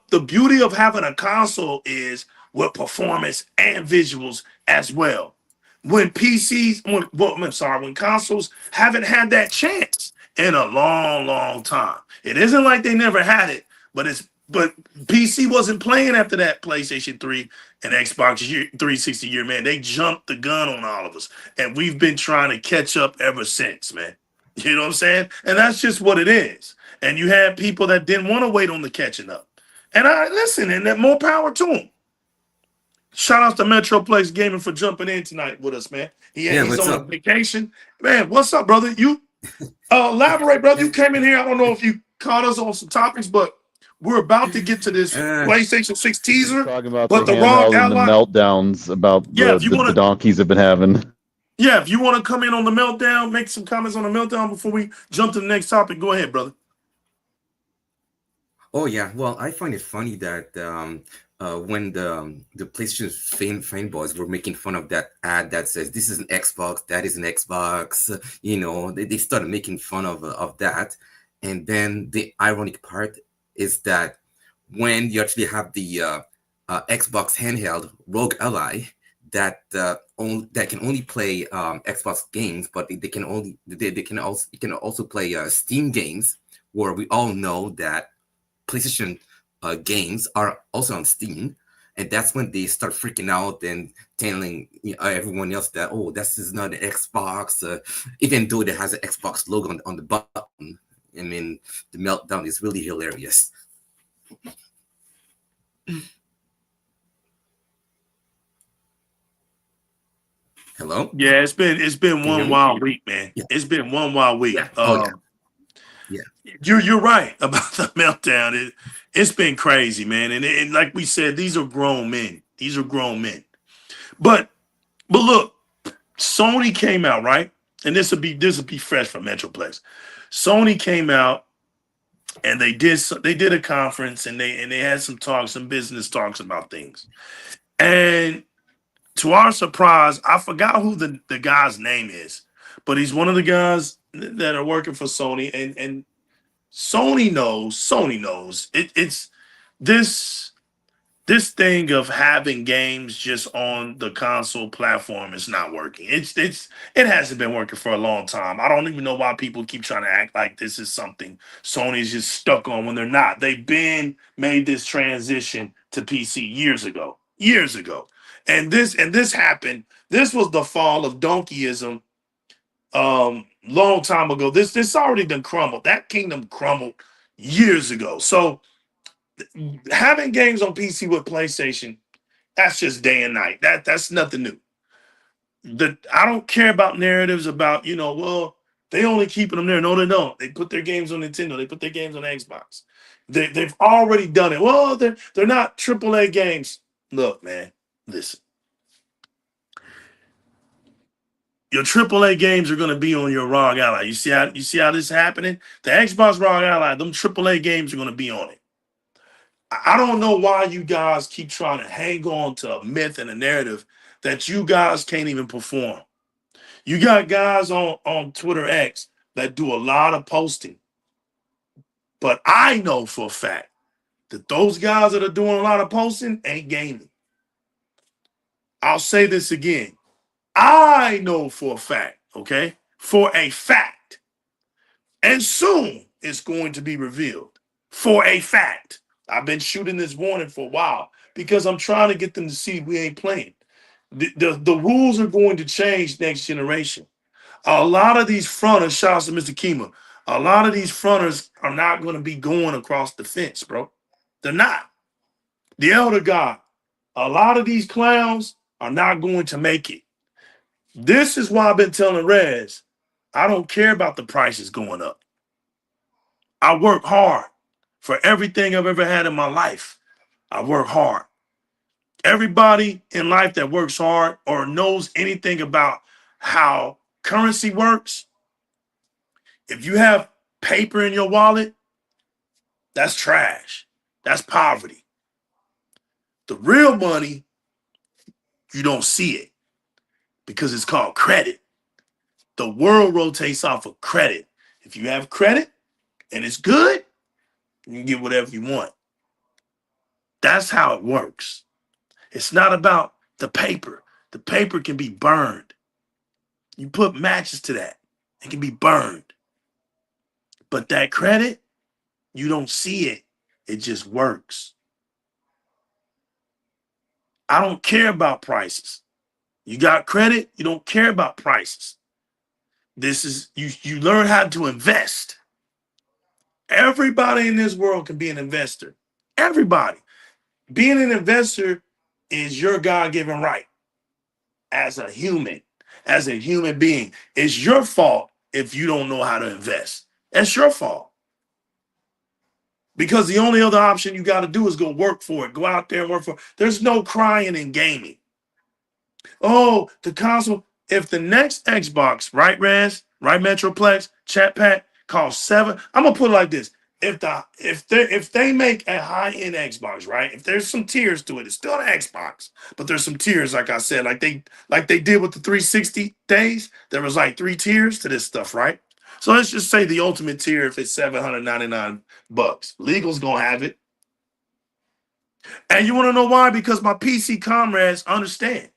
the beauty of having a console is with performance and visuals as well. When when consoles haven't had that chance in a long, long time. It isn't like they never had it, but PC wasn't playing after that PlayStation 3 and Xbox 360 year, man. They jumped the gun on all of us, and we've been trying to catch up ever since, man. You know what I'm saying? And that's just what it is. And you had people that didn't want to wait on the catching up. And I listen, and that more power to them. Shout out to Metroplex Gaming for jumping in tonight with us, man. He's on a vacation. Man, what's up, brother? You elaborate, brother. You came in here. I don't know if you caught us on some topics, but we're about to get to this PlayStation 6 teaser. talking about But the wrong handheld and the meltdowns about the donkeys have been having. Yeah, if you want to come in on the meltdown, make some comments on the meltdown before we jump to the next topic. Go ahead, brother. Oh yeah, well, I find it funny that when the PlayStation fanboys were making fun of that ad that says this is an Xbox, that is an Xbox, they started making fun of that, and then the ironic part is that when you actually have the Xbox handheld Rogue Ally that can only play Xbox games, but they can also play Steam games, where we all know that PlayStation games are also on Steam, and that's when they start freaking out and telling everyone else that, oh, this is not an Xbox, even though it has an Xbox logo on the button. I mean, the meltdown is really hilarious. Hello? Yeah, it's been one wild week, man. Yeah. It's been one wild week. Yeah. Yeah. You're right about the meltdown. It's been crazy, man. And like we said, these are grown men. These are grown men. But look, Sony came out, right? And this will be fresh from Metroplex. Sony came out and they did a conference and they had some business talks about things. And to our surprise, I forgot who the guy's name is, but he's one of the guys that are working for Sony, and Sony knows it's this. this thing of having games just on the console platform is not working. It hasn't been working for a long time. I don't even know why people keep trying to act like this is something Sony's just stuck on when they're not. They've been made this transition to PC years ago. Years ago. And this happened. This was the fall of donkeyism long time ago. This already done crumbled. That kingdom crumbled years ago. So having games on PC with PlayStation, that's just day and night. That's nothing new. I don't care about narratives about, well, they only keeping them there. No, they don't. They put their games on Nintendo. They put their games on Xbox. They've already done it. Well, they're not AAA games. Look, man, listen. Your AAA games are going to be on your ROG Ally. You see how this is happening? The Xbox ROG Ally, them AAA games are going to be on it. I don't know why you guys keep trying to hang on to a myth and a narrative that you guys can't even perform. You got guys on Twitter X that do a lot of posting. But I know for a fact that those guys that are doing a lot of posting ain't gaming. I'll say this again. I know for a fact, okay? For a fact. And soon it's going to be revealed. For a fact. I've been shooting this warning for a while because I'm trying to get them to see we ain't playing. The rules are going to change next generation. A lot of these fronters, shout out to Mr. Kima, a lot of these fronters are not going to be going across the fence, bro. They're not. The Elder God, a lot of these clowns are not going to make it. This is why I've been telling Rez, I don't care about the prices going up. I work hard for everything I've ever had in my life. I work hard. Everybody in life that works hard or knows anything about how currency works, if you have paper in your wallet, that's trash. That's poverty. The real money, you don't see it because it's called credit. The world rotates off of credit. If you have credit and it's good, you can get whatever you want. That's how it works. It's not about the paper. The paper can be burned. You put matches to that, it can be burned. But that credit, you don't see it. It just works. I don't care about prices. You got credit, you don't care about prices. This is, you learn how to invest. Everybody in this world can be an investor. Everybody. Being an investor is your God-given right as a human being. It's your fault if you don't know how to invest. That's your fault. Because the only other option you got to do is go work for it. Go out there and work for it. There's no crying in gaming. Oh, the console. If the next Xbox, right, Rez, right, Metroplex, Chat Pack, costs $7, I'm gonna put it like this. If they make a high-end Xbox, right? If there's some tiers to it, it's still an Xbox, but there's some tiers, like I said, like they did with the 360 days. There was like 3 tiers to this stuff, right? So let's just say the ultimate tier, if it's $799, legal's gonna have it. And you want to know why? Because my PC comrades understand.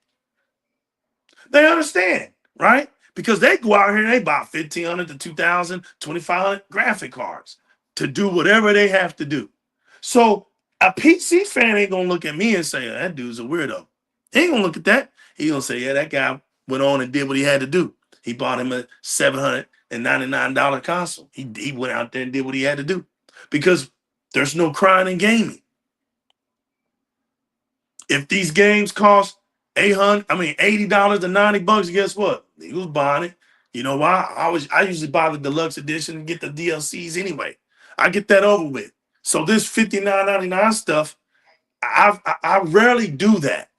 They understand, right? Because they go out here and they buy 1,500 to 2,000, 2,500 graphic cards to do whatever they have to do. So a PC fan ain't gonna look at me and say, that dude's a weirdo. He ain't gonna look at that. He gonna say, yeah, that guy went on and did what he had to do. He bought him a $799 console. He went out there and did what he had to do. Because there's no crying in gaming. If these games cost $80 to $90, guess what? He was buying it. You know why? I usually buy the deluxe edition and get the DLCs anyway. I get that over with. So this $59.99 stuff, I rarely do that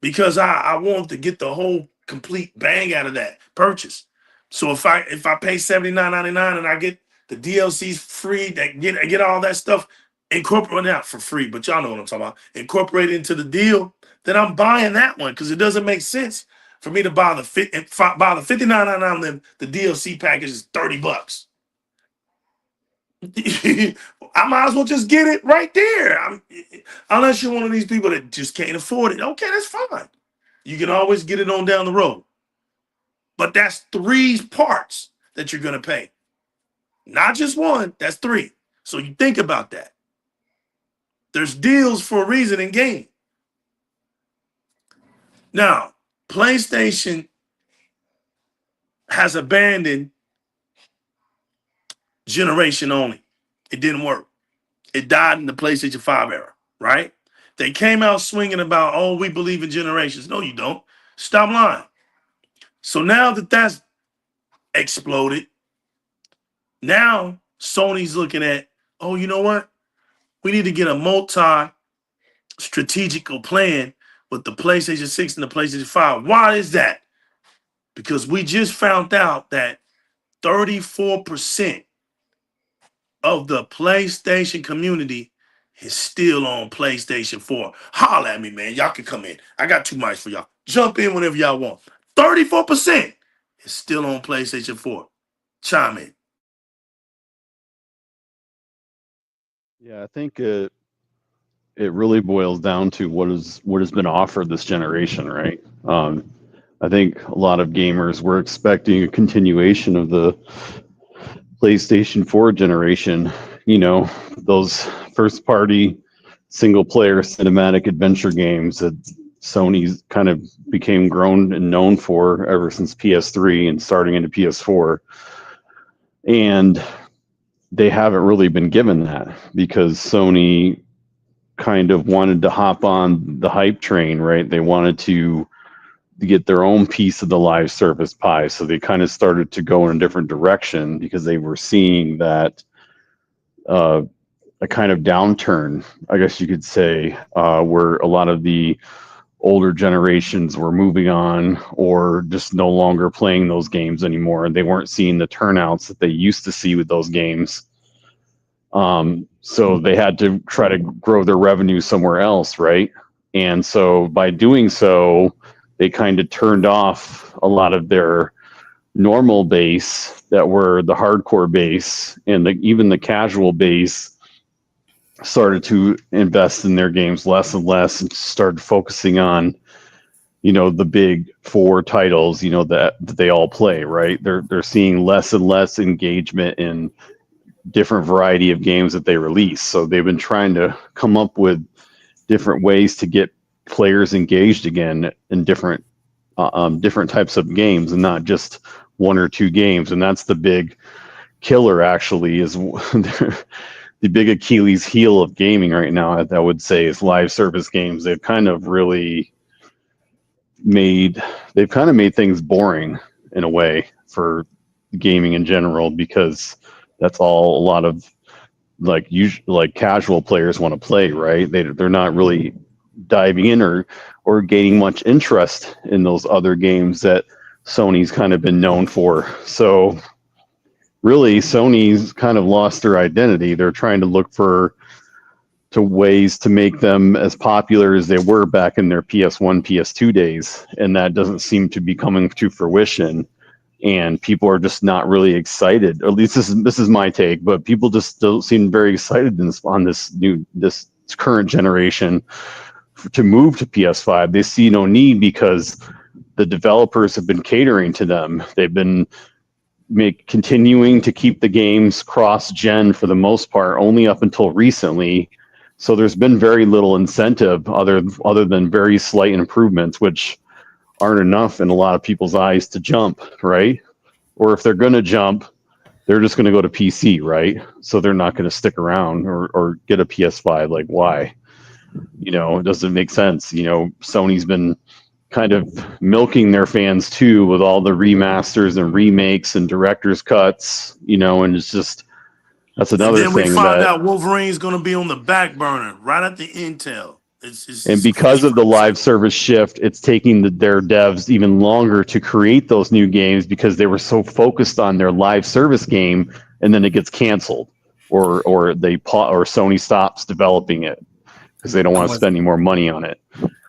because I want to get the whole complete bang out of that purchase. So if I pay $79.99 and I get the DLCs free, that get all that stuff incorporated out for free, but y'all know what I'm talking about, incorporated into the deal, then I'm buying that one because it doesn't make sense for me to buy the $59.99. Then the DLC package is $30. I might as well just get it right there. Unless you're one of these people that just can't afford it. Okay, that's fine. You can always get it on down the road. But that's 3 parts that you're going to pay. Not just one, that's 3. So you think about that. There's deals for a reason in gaming. Now, PlayStation has abandoned generation only. It didn't work. It died in the PlayStation 5 era, right? They came out swinging about, oh, we believe in generations. No, you don't. Stop lying. So now that that's exploded, now Sony's looking at, oh, you know what? We need to get a multi-strategical plan with the PlayStation 6 and the PlayStation 5. Why is that? Because we just found out that 34% of the PlayStation community is still on PlayStation 4. Holla at me, man. Y'all can come in. I got 2 mics for y'all. Jump in whenever y'all want. 34% is still on PlayStation 4. Chime in. Yeah, I think it really boils down to what has been offered this generation, right? I think a lot of gamers were expecting a continuation of the PlayStation 4 generation. You know, those first-party single-player cinematic adventure games that Sony's kind of became grown and known for ever since PS3 and starting into PS4. And they haven't really been given that because Sony kind of wanted to hop on the hype train, right? They wanted to get their own piece of the live service pie. So they kind of started to go in a different direction because they were seeing that a kind of downturn, I guess you could say, where a lot of the older generations were moving on or just no longer playing those games anymore. And they weren't seeing the turnouts that they used to see with those games. So they had to try to grow their revenue somewhere else, right? And so by doing so, they kind of turned off a lot of their normal base that were the hardcore base, and even the casual base started to invest in their games less and less and started focusing on, you know, the big 4 titles, you know, that they all play, right? They're seeing less and less engagement in different variety of games that they release. So they've been trying to come up with different ways to get players engaged again in different types of games and not just 1 or 2 games. And that's the big killer, actually, is the big Achilles heel of gaming right now, I would say, is live service games. They've kind of made things boring in a way for gaming in general, because that's all a lot of like casual players want to play, right? They're not really diving in or gaining much interest in those other games that Sony's kind of been known for. So really, Sony's kind of lost their identity. They're trying to look to ways to make them as popular as they were back in their PS1, PS2 days, and that doesn't seem to be coming to fruition. And people are just not really excited. Or at least this is my take, but people just don't seem very excited on this current generation to move to PS5. They see no need because the developers have been catering to them. They've been continuing to keep the games cross-gen for the most part, only up until recently. So there's been very little incentive other than very slight improvements, which aren't enough in a lot of people's eyes to jump, right? Or if they're going to jump, they're just going to go to PC, right? So they're not going to stick around or get a PS5. Like, why? You know, it doesn't make sense. You know, Sony's been kind of milking their fans too with all the remasters and remakes and director's cuts, you know, and it's just, that's another thing. And then we find out Wolverine's going to be on the back burner right at the Intel. And because of the live service shift, it's taking their devs even longer to create those new games because they were so focused on their live service game, and then it gets canceled, or Sony stops developing it because they don't want to spend any more money on it.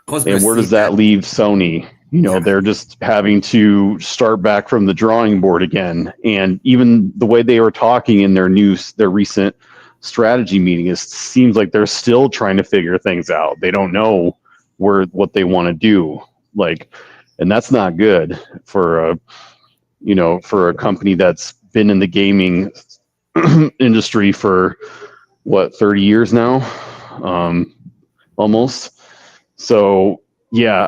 And where does that leave Sony? You know, Yeah. they're just having to start back from the drawing board again. And even the way they were talking in their recent strategy meeting, it seems like they're still trying to figure things out. They don't know what they want to do. Like, and that's not good for for a company that's been in the gaming industry for what, 30 years now, almost. So yeah,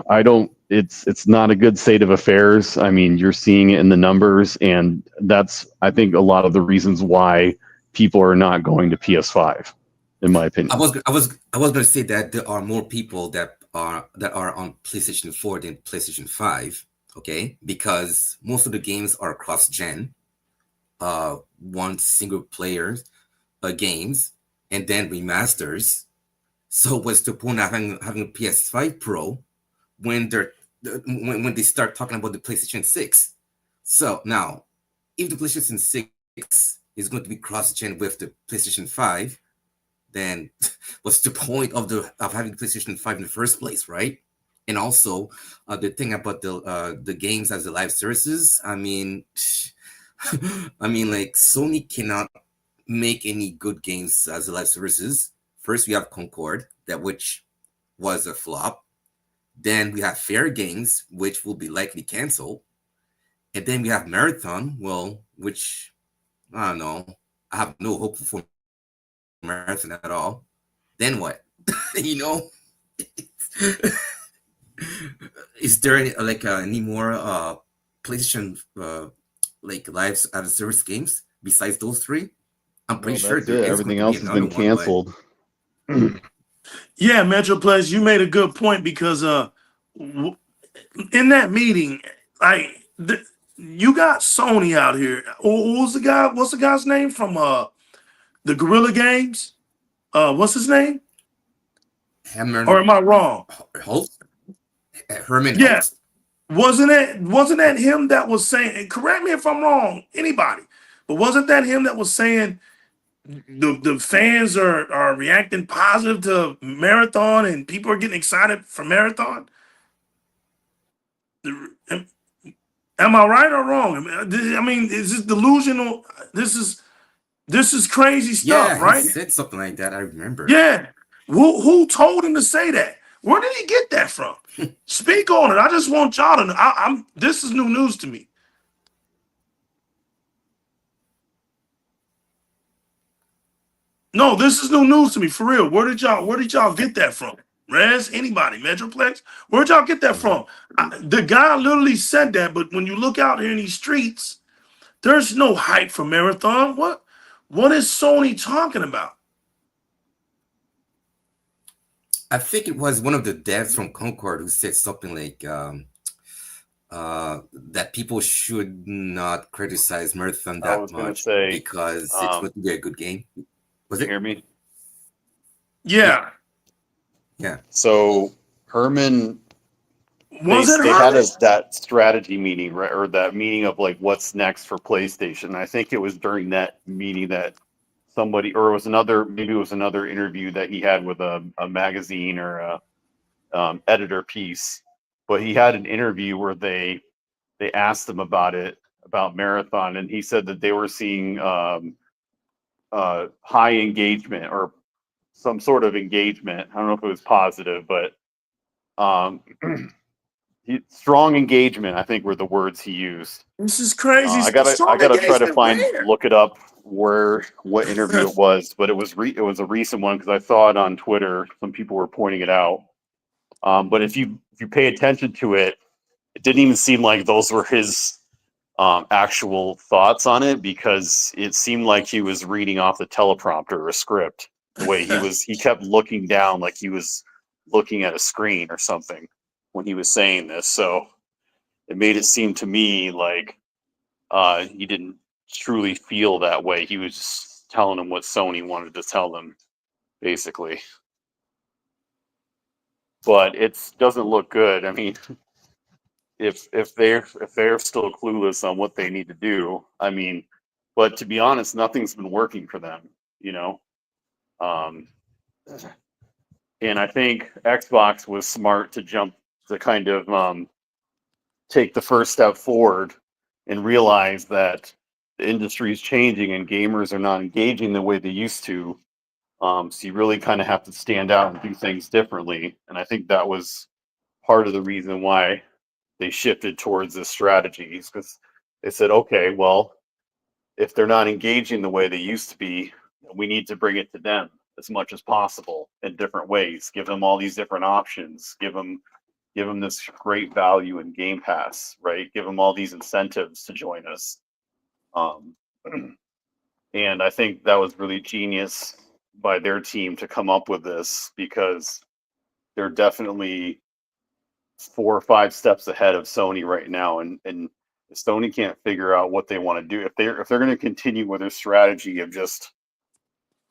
I don't. It's not a good state of affairs. I mean, you're seeing it in the numbers, and that's, I think, a lot of the reasons why people are not going to PS5, in my opinion. I was going to say that there are more people that are on PlayStation 4 than PlayStation 5. Okay, because most of the games are cross-gen, one single player games, and then remasters. So what's the point of having a PS5 Pro when when they start talking about the PlayStation 6? So now, if the PlayStation 6 is going to be cross-gen with the PlayStation 5, then what's the point of having the PlayStation 5 in the first place, right? And also, the thing about the games as the live services, I mean, like Sony cannot make any good games as the live services. First, we have Concord, which was a flop. Then we have Fair Games, which will be likely canceled. And then we have Marathon, which, I don't know, I have no hope for Marathon at all. Then what? you know? Is there any more PlayStation like live as a service games besides those three? I'm pretty sure there is. Everything else has been canceled. Yeah, Metroplex, you made a good point because in that meeting, you got Sony out here. What's the guy's name from the Guerrilla Games? What's his name? Or am I wrong? Holtz? Herman Yeah. Holtz? Wasn't that him that was saying, and correct me if I'm wrong, anybody, but wasn't that him that was saying the fans are reacting positive to Marathon and people are getting excited for Marathon? Am I right or wrong? I mean, is this delusional? This is crazy stuff, Yeah, right? he said something like that. I remember. Yeah. Who told him to say that? Where did he get that from? Speak on it. I just want y'all to know. This is new news to me. No, this is new news to me, for real. Where did y'all get that from? Rez, anybody, Metroplex? Where'd y'all get that from? The guy literally said that, but when you look out here in these streets, there's no hype for Marathon. What is Sony talking about? I think it was one of the devs from Concord who said something like that people should not criticize Marathon that much because it's going to be a good game. Was it? Hear me? Yeah. Yeah. So Herman, they had that strategy meeting, right, or that meeting of like what's next for PlayStation. I think it was during that meeting that somebody, or maybe it was another interview that he had with a magazine or a editor piece. But he had an interview where they asked him about Marathon, and he said that they were seeing high engagement or some sort of engagement. I don't know if it was positive, but strong engagement, I think, were the words he used. This is crazy. I gotta try to look it up what interview it was, but it was a recent one because I saw it on Twitter. Some people were pointing it out. But if you pay attention to it, it didn't even seem like those were his actual thoughts on it, because it seemed like he was reading off the teleprompter or a script. The way he kept looking down like he was looking at a screen or something when he was saying this. So it made it seem to me like he didn't truly feel that way. He was just telling them what Sony wanted to tell them, basically. But it doesn't look good. I mean, if they're still clueless on what they need to do, I mean, but to be honest, nothing's been working for them, you know. And I think Xbox was smart to jump to kind of take the first step forward and realize that the industry is changing and gamers are not engaging the way they used to. So you really kind of have to stand out and do things differently. And I think that was part of the reason why they shifted towards this strategy, because they said, okay, well, if they're not engaging the way they used to be, we need to bring it to them as much as possible in different ways. Give them all these different options. Give them this great value in Game Pass, right? Give them all these incentives to join us. And I think that was really genius by their team to come up with this, because they're definitely 4 or 5 steps ahead of Sony right now, and Sony can't figure out what they want to do if they're going to continue with their strategy of just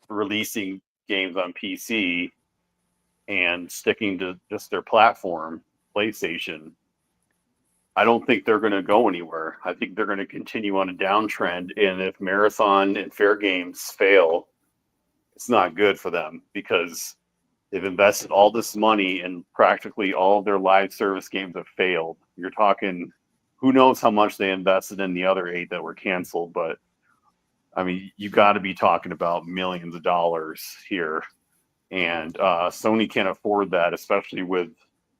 releasing games on PC and sticking to just their platform, PlayStation. I don't think they're going to go anywhere. I think they're going to continue on a downtrend, and if Marathon and Fair Games fail, it's not good for them, because they've invested all this money and practically all of their live service games have failed. You're talking, who knows how much they invested in the other 8 that were canceled, but I mean, you got to be talking about millions of dollars here. And Sony can't afford that, especially with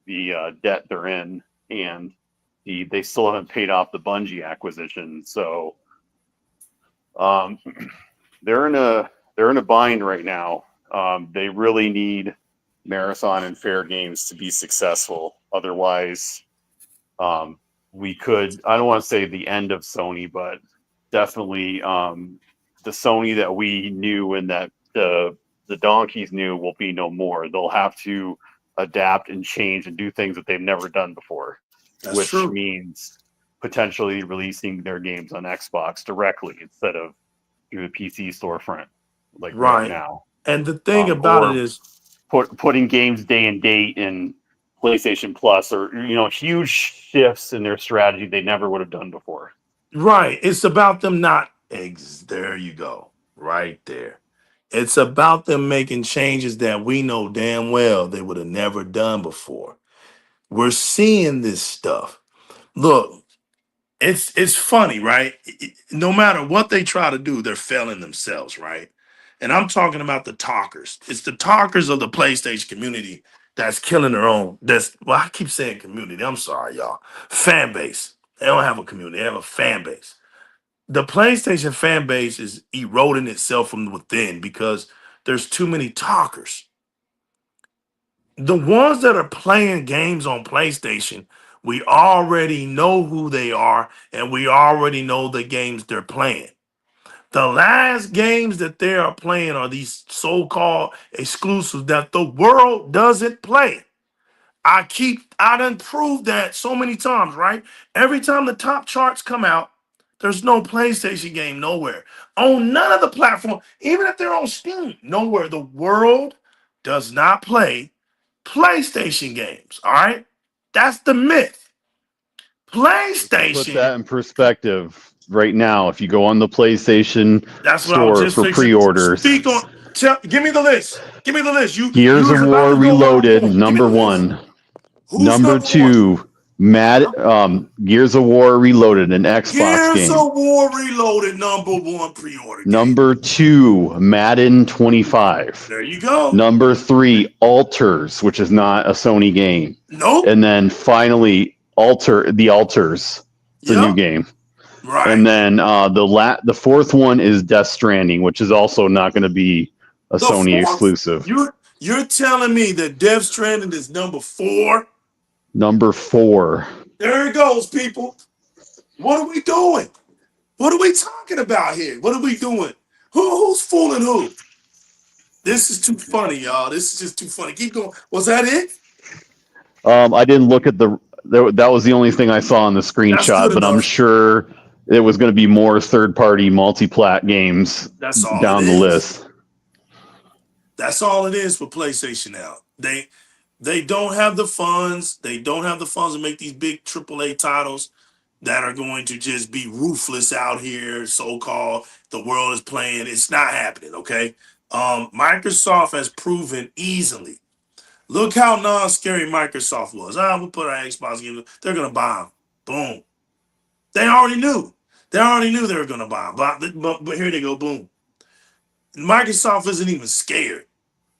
the debt they're in, and they still haven't paid off the Bungie acquisition. So they're in a bind right now. They really need Marathon and Fair Games to be successful. Otherwise, we could, I don't want to say the end of Sony, but definitely the Sony that we knew and that the donkeys knew will be no more. They'll have to adapt and change and do things that they've never done before. That's which true. means potentially releasing their games on Xbox directly instead of through the PC storefront, like right now. And the thing about it is putting games day and date in PlayStation Plus, or huge shifts in their strategy they never would have done before. Right. It's about them not there you go. Right there. It's about them making changes that we know damn well they would have never done before. We're seeing this stuff. Look, it's funny, right? No matter what they try to do, they're failing themselves, right? And I'm talking about the talkers. It's the talkers of the PlayStation community that's killing their own. I keep saying community. I'm sorry, y'all. Fan base. They don't have a community. They have a fan base. The PlayStation fan base is eroding itself from within because there's too many talkers. The ones that are playing games on PlayStation, we already know who they are, and we already know the games they're playing. The last games that they are playing are these so-called exclusives that the world doesn't play. I done proved that so many times, right? Every time the top charts come out, there's no PlayStation game nowhere. On none of the platforms, even if they're on Steam, nowhere. The world does not play PlayStation games, all right? That's the myth. PlayStation. Put that in perspective right now. If you go on the PlayStation store for pre-orders, give me the list. Give me the list. Gears of War Reloaded, number 1. Number 2, Gears of War Reloaded, an Xbox game. Gears of War Reloaded, number 1 pre-order game. Number 2, Madden 25. There you go. Number 3, Alters, which is not a Sony game. Nope. And then finally, The Alters. It's a new game. Right. And then the 4th one is Death Stranding, which is also not going to be a Sony exclusive. You're telling me that Death Stranding is number 4? Number 4. There it goes, people. What are we doing? What are we talking about here? What are we doing? Who's fooling who? This is too funny, y'all. This is just too funny. Keep going. Was that it? I didn't look at that was the only thing I saw on the screenshot, but I'm sure it was going to be more third-party multi-plat games down the list. That's all it is for PlayStation now. They don't have the funds. They don't have the funds to make these big AAA titles that are going to just be ruthless out here, so-called. The world is playing. It's not happening, okay? Microsoft has proven easily Look how non-scary Microsoft was. We'll put our Xbox game. They're gonna buy them. Boom. They already knew. They already knew they were gonna buy them. But here they go. Boom. Microsoft isn't even scared,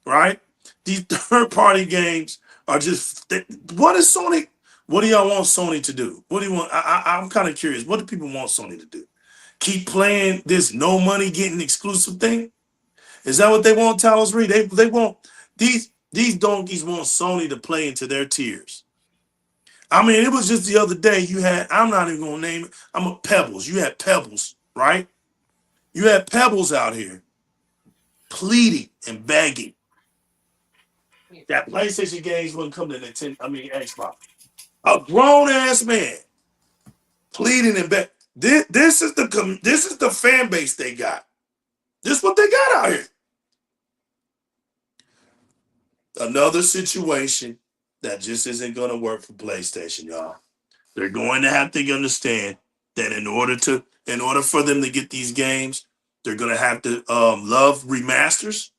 right? These third-party games are just. What is Sony? What do y'all want Sony to do? What do you want? I'm kind of curious. What do people want Sony to do? Keep playing this no money getting exclusive thing? Is that what they want, Talos Reed? They want these donkeys want Sony to play into their tiers. I mean, it was just the other day you had, I'm not even gonna name it, I'm a Pebbles. You had Pebbles, right? You had Pebbles out here pleading and begging that PlayStation games wouldn't come to Xbox. A grown ass man pleading and begging. This is the fan base they got. This is what they got out here. Another situation that just isn't going to work for PlayStation, y'all. They're going to have to understand that in order for them to get these games, they're going to have to love remasters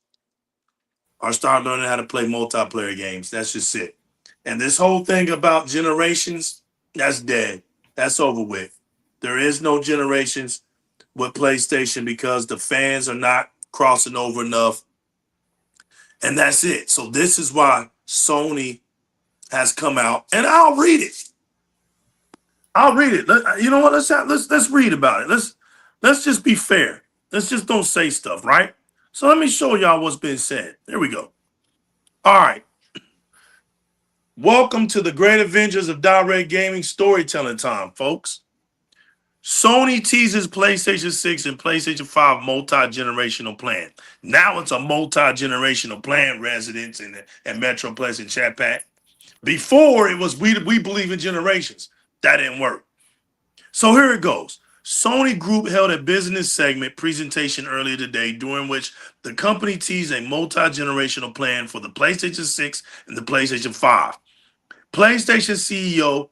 or start learning how to play multiplayer games. That's just it. And this whole thing about generations, that's dead. That's over with. There is no generations with PlayStation because the fans are not crossing over enough. And that's it. So this is why Sony has come out, and I'll read it. I'll read it. You know what? Let's read about it. Let's just be fair. Let's just don't say stuff, right? So let me show y'all what's been said. There we go. All right. Welcome to the Great Avengers of Di-RRec Gaming storytelling time, folks. Sony teases PlayStation 6 and PlayStation 5 multi-generational plan. Now it's a multi-generational plan, residents and Metropolitan chat pack. Before it was we believe in generations. That didn't work. So here it goes. Sony Group held a business segment presentation earlier today during which the company teased a multi-generational plan for the PlayStation 6 and the PlayStation 5. PlayStation CEO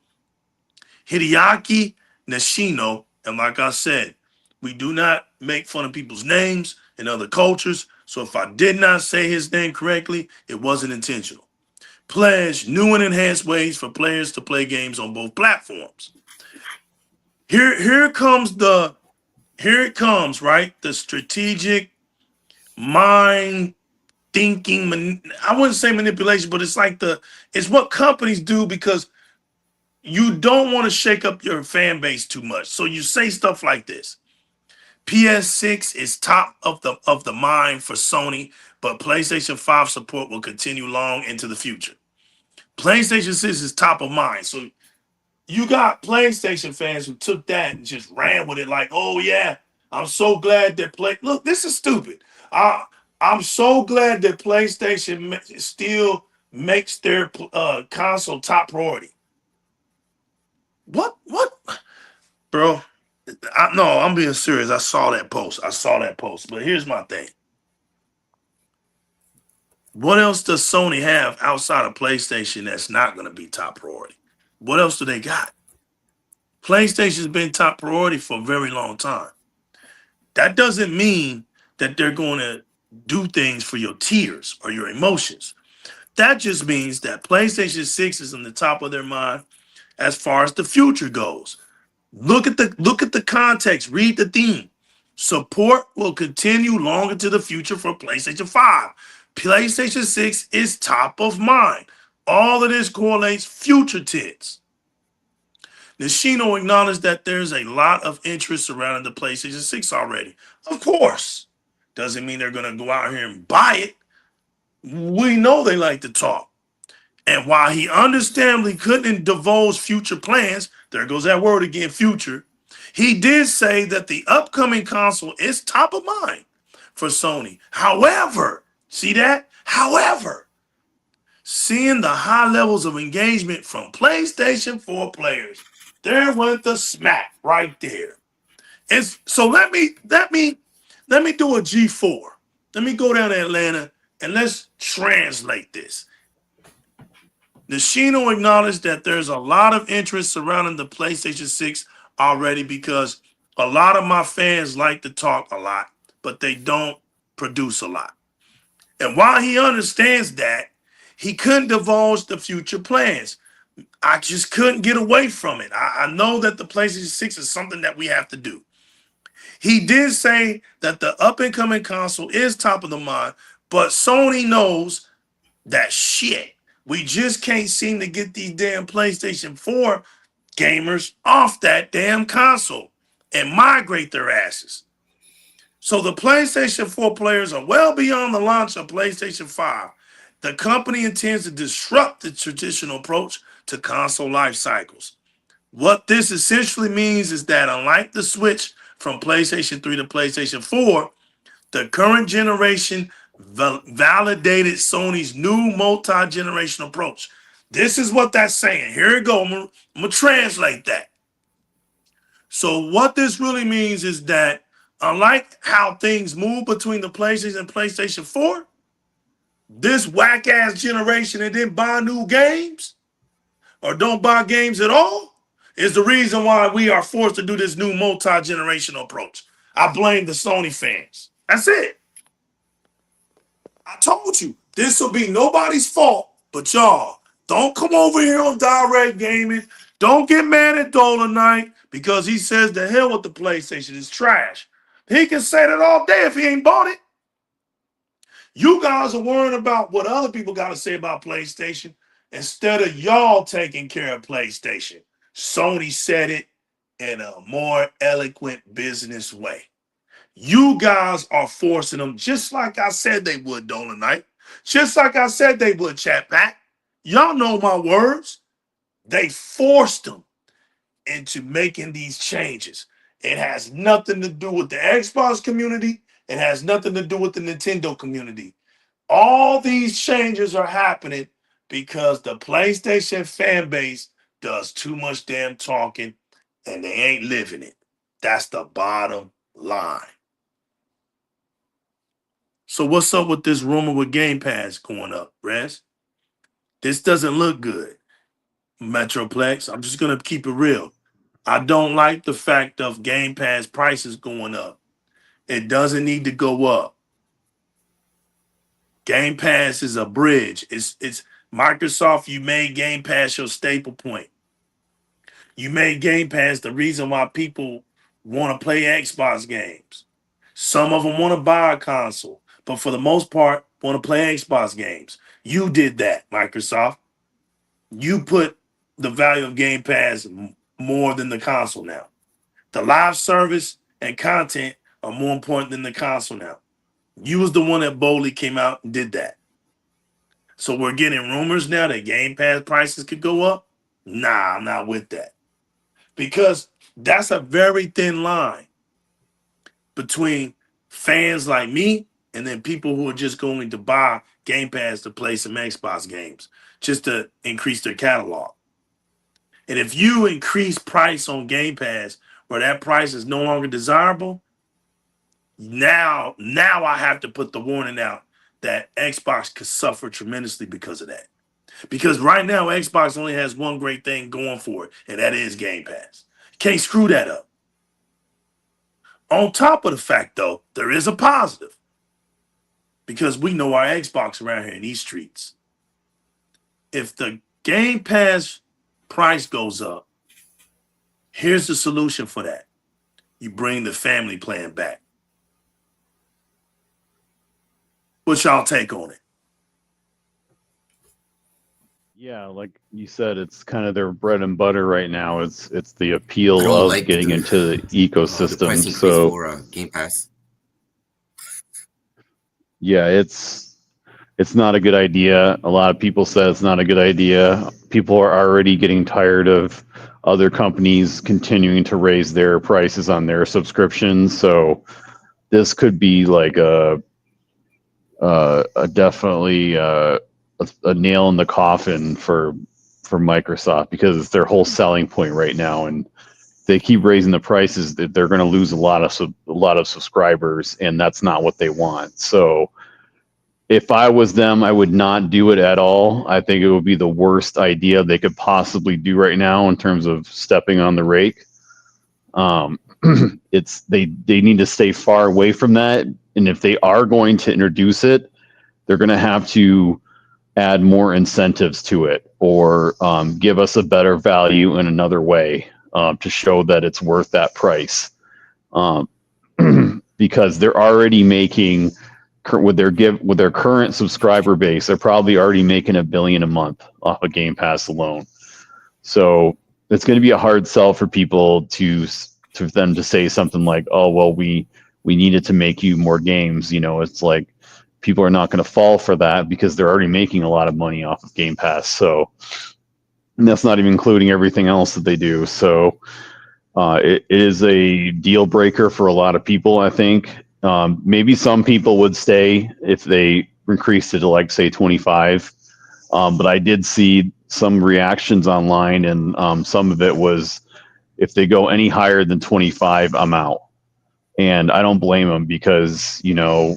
Hideaki Nishino, and like I said, we do not make fun of people's names in other cultures, so if I did not say his name correctly, it wasn't intentional. Pledge new and enhanced ways for players to play games on both platforms. Here it comes, right? The strategic mind thinking, I wouldn't say manipulation, but it's what companies do because you don't want to shake up your fan base too much. So you say stuff like this. PS6 is top of the mind for Sony, but PlayStation 5 support will continue long into the future. PlayStation 6 is top of mind. So you got PlayStation fans who took that and just ran with it like, oh yeah, I'm so glad that look, this is stupid. I'm so glad that PlayStation still makes their console top priority. What? Bro, no, I'm being serious. I saw that post. But here's my thing. What else does Sony have outside of PlayStation that's not going to be top priority? What else do they got? PlayStation's been top priority for a very long time. That doesn't mean that they're going to do things for your tears or your emotions. That just means that PlayStation 6 is on the top of their mind as far as the future goes. Look at the context. Read the theme. Support will continue long into the future for PlayStation 5. PlayStation 6 is top of mind. All of this correlates future tits. Nishino acknowledged that there's a lot of interest surrounding the PlayStation 6 already. Of course. Doesn't mean they're going to go out here and buy it. We know they like to talk. And while he understandably couldn't divulge future plans, there goes that word again, future, he did say that the upcoming console is top of mind for Sony. However, see that? However, seeing the high levels of engagement from PlayStation 4 players, there went the smack right there. So let me do a G4. Let me go down to Atlanta and let's translate this. Nishino acknowledged that there's a lot of interest surrounding the PlayStation 6 already because a lot of my fans like to talk a lot, but they don't produce a lot. And while he understands that, He couldn't divulge the future plans. I just couldn't get away from it. I know that the PlayStation 6 is something that we have to do. He did say that the up-and-coming console is top of the mind, but Sony knows that shit. We just can't seem to get these damn PlayStation 4 gamers off that damn console and migrate their asses. So the PlayStation 4 players are well beyond the launch of PlayStation 5. The company intends to disrupt the traditional approach to console life cycles. What this essentially means is that unlike the switch from PlayStation 3 to PlayStation 4, the current generation validated Sony's new multi-generational approach. This is what that's saying. Here it go. I'm going to translate that. So what this really means is that unlike how things move between the PlayStation and PlayStation 4, this whack-ass generation that didn't buy new games or don't buy games at all is the reason why we are forced to do this new multi-generational approach. I blame the Sony fans. That's it. I told you, this will be nobody's fault but y'all. Don't come over here on DIRREC Gaming. Don't get mad at Dolan Knight because he says the hell with the PlayStation is trash. He can say that all day if he ain't bought it. You guys are worrying about what other people got to say about PlayStation instead of y'all taking care of PlayStation. Sony said it in a more eloquent business way. You guys are forcing them just like I said they would, Dolan Knight. Just like I said they would, Chat Pack. Y'all know my words. They forced them into making these changes. It has nothing to do with the Xbox community. It has nothing to do with the Nintendo community. All these changes are happening because the PlayStation fan base does too much damn talking and they ain't living it. That's the bottom line. So what's up with this rumor with Game Pass going up, Rez? This doesn't look good, Metroplex. I'm just going to keep it real. I don't like the fact of Game Pass prices going up. It doesn't need to go up. Game Pass is a bridge. It's Microsoft. You made Game Pass your staple point. You made Game Pass the reason why people want to play Xbox games. Some of them want to buy a console, but for the most part, want to play Xbox games. You did that, Microsoft. You put the value of Game Pass more than the console now. The live service and content are more important than the console now. You was the one that boldly came out and did that. So we're getting rumors now that Game Pass prices could go up. Nah, I'm not with that. Because that's a very thin line between fans like me and then people who are just going to buy Game Pass to play some Xbox games just to increase their catalog. And if you increase price on Game Pass where that price is no longer desirable, now I have to put the warning out that Xbox could suffer tremendously because of that. Because right now, Xbox only has one great thing going for it, and that is Game Pass. Can't screw that up. On top of the fact, though, there is a positive. Because we know our Xbox around here in these streets. If the Game Pass price goes up, here's the solution for that. You bring the family plan back. What's y'all take on it? Yeah, like you said, it's kind of their bread and butter right now. It's the appeal I don't of like getting into the the ecosystem. price increase So for Game Pass. yeah, it's not a good idea. A lot of people said it's not a good idea. People are already getting tired of other companies continuing to raise their prices on their subscriptions. So this could be like a definitely a nail in the coffin for Microsoft, because it's their whole selling point right now, and they keep raising the prices that they're going to lose a lot of subscribers, and that's not what they want. So if I was them, I would not do it at all. I think it would be the worst idea they could possibly do right now in terms of stepping on the rake. It's they need to stay far away from that, and if they are going to introduce it, they're going to have to add more incentives to it, or give us a better value in another way to show that it's worth that price. Because they're already making, with their current subscriber base, they're probably already making $1 billion a month off of Game Pass alone. So it's going to be a hard sell for people to them to say something like, "Oh, well, we needed to make you more games." You know, it's like people are not going to fall for that because they're already making a lot of money off of Game Pass. So, and that's not even including everything else that they do. So it is a deal breaker for a lot of people, I think. Maybe some people would stay if they increased it to, like, say, 25. But I did see some reactions online, and some of it was, if they go any higher than 25, I'm out. And I don't blame them, because, you know,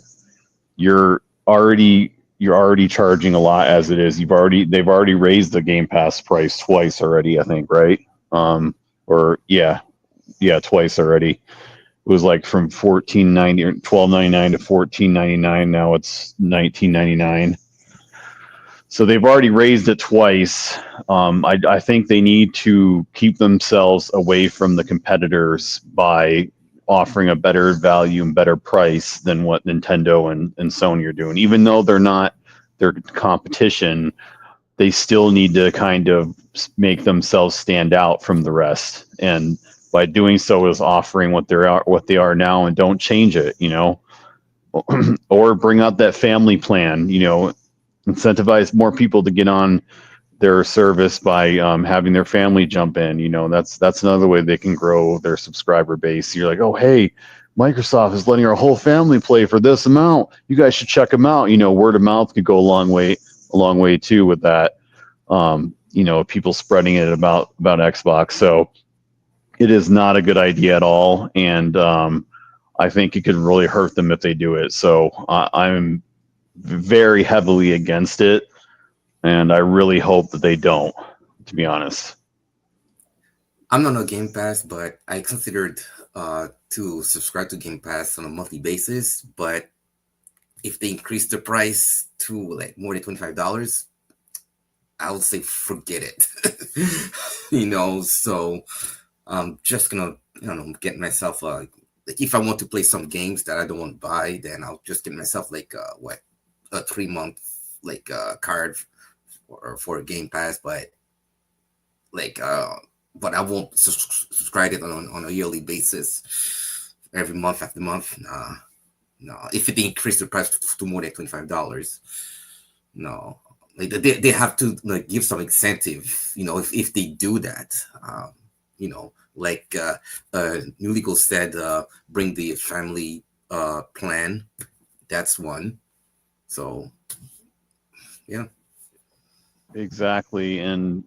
you're already charging a lot as it is. They've already raised the Game Pass price twice already, I think, right? Twice already. It was like from $14.90 or $12.99 to $14.99. Now it's $19.99. So they've already raised it twice. I think they need to keep themselves away from the competitors by offering a better value and better price than what Nintendo and Sony are doing. Even though they're not their competition, they still need to kind of make themselves stand out from the rest. And by doing so is offering what they are now, and don't change it, you know, or bring out that family plan, you know, incentivize more people to get on their service by having their family jump in. You know, that's another way they can grow their subscriber base. You're like, "Oh, hey, Microsoft is letting our whole family play for this amount. You guys should check them out." You know, word of mouth could go a long way too with that. You know, people spreading it about Xbox. So it is not a good idea at all, and I think it could really hurt them if they do it. So I'm very heavily against it, and I really hope that they don't, to be honest. I'm not on Game Pass, but I considered to subscribe to Game Pass on a monthly basis. But if they increase the price to like more than $25, I would say forget it. You know, so I'm just gonna, get myself like, if I want to play some games that I don't want to buy, then I'll just get myself like a 3-month like card for a Game Pass, but like but I won't subscribe it on a yearly basis every month after month. No. If it increase the price to more than $25, no. Like they have to like give some incentive, you know, if they do that. You know, like New Legal said, bring the family plan. That's one. So yeah. Exactly. And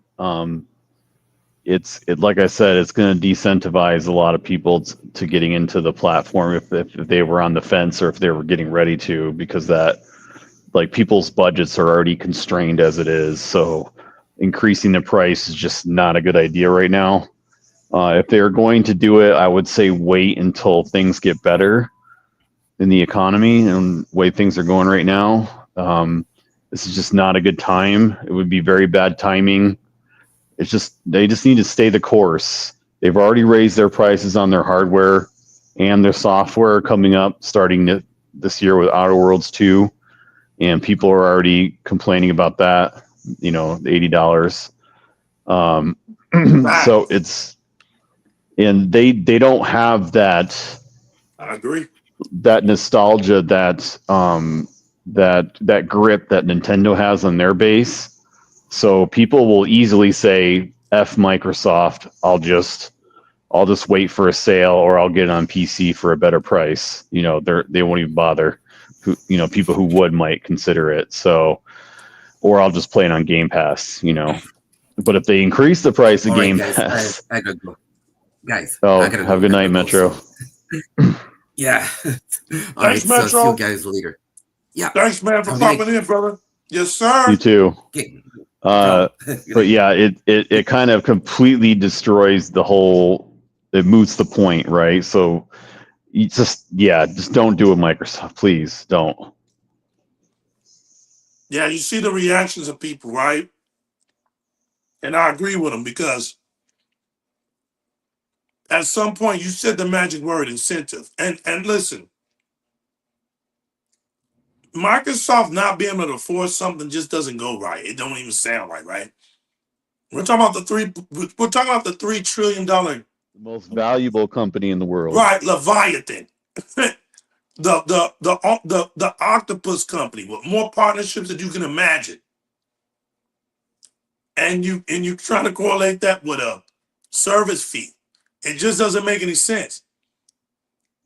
it's like I said, it's going to decentivize a lot of people to getting into the platform if they were on the fence, or if they were getting ready to, because that, like, people's budgets are already constrained as it is. So increasing the price is just not a good idea right now. If they're going to do it, I would say wait until things get better in the economy and the way things are going right now. This is just not a good time. It would be very bad timing. It's just, they just need to stay the course. They've already raised their prices on their hardware and their software coming up starting this year with Outer Worlds 2. And people are already complaining about that, you know, the $80. So it's, and they don't have that. I agree. That nostalgia, that that grip that Nintendo has on their base. So people will easily say, "F Microsoft, I'll just wait for a sale, or I'll get it on PC for a better price." You know, they won't even bother. You know, people who would might consider it. So, or I'll just play it on Game Pass. You know, but if they increase the price of Game Pass, I gotta go, guys. Oh, have a good night, Metro. Yeah. All right, Metro. so see you guys later. Yeah. Thanks, man, for popping in, brother. Yes, sir. You too. Okay. But yeah, it kind of completely destroys the whole. It moots the point, right? So you just don't do it, Microsoft. Please don't. Yeah, you see the reactions of people, right? And I agree with them because at some point you said the magic word incentive. And listen, Microsoft not being able to force something just doesn't go right. It don't even sound right, right? We're talking about the $3 trillion The most valuable company in the world. right Leviathan. the octopus company with more partnerships than you can imagine. And you trying to correlate that with a service fee. It just doesn't make any sense.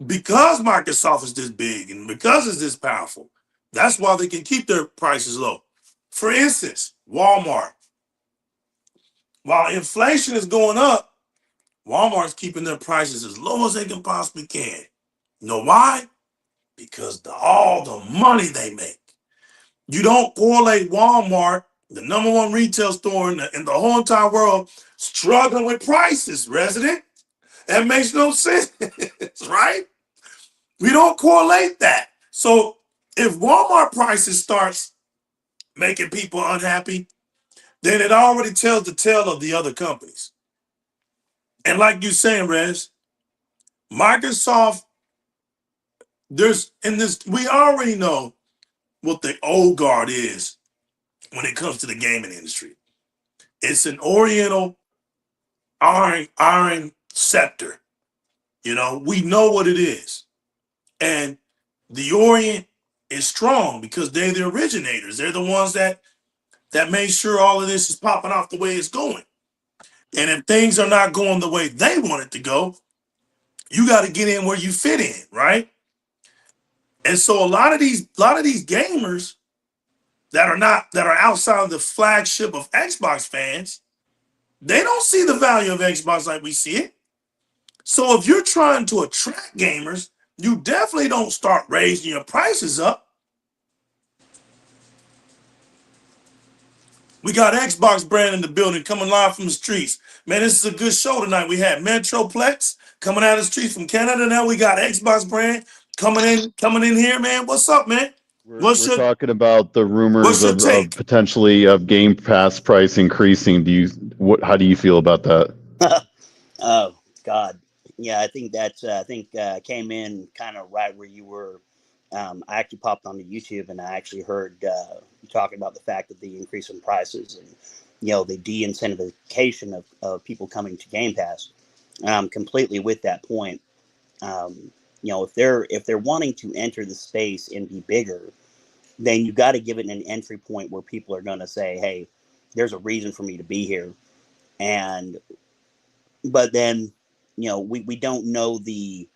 Because Microsoft is this big and because it's this powerful, that's why they can keep their prices low. For instance, Walmart. While inflation is going up, Walmart's keeping their prices as low as they can possibly can. You know why? Because all the money they make. You don't correlate Walmart, the number one retail store in the whole entire world, struggling with prices, resident. That makes no sense, right? We don't correlate that. So if Walmart prices starts making people unhappy, then it already tells the tale of the other companies. And like you're saying, Rez, Microsoft, we already know what the old guard is when it comes to the gaming industry. It's an Oriental iron scepter. You know, we know what it is. And the Orient is strong because they're the originators. They're the ones that made sure all of this is popping off the way it's going. And if things are not going the way they want it to go, you got to get in where you fit in, right? And so a lot of these gamers that are outside of the flagship of Xbox fans, they don't see the value of Xbox like we see it. So if you're trying to attract gamers, you definitely don't start raising your prices up. We got Xbox brand in the building coming live from the streets. Man, this is a good show tonight. We had Metroplex coming out of the streets from Canada. Now we got Xbox brand coming in here, man. What's up, man? We're talking about the rumors of potentially of Game Pass price increasing. How do you feel about that? Oh God, yeah, I think that's came in kind of right where you were. I actually popped onto YouTube and I actually heard you talking about the fact that the increase in prices and the de-incentivization of people coming to Game Pass. I'm completely with that point. If they're wanting to enter the space and be bigger, then you got to give it an entry point where people are going to say, hey, there's a reason for me to be here. But then, we don't know the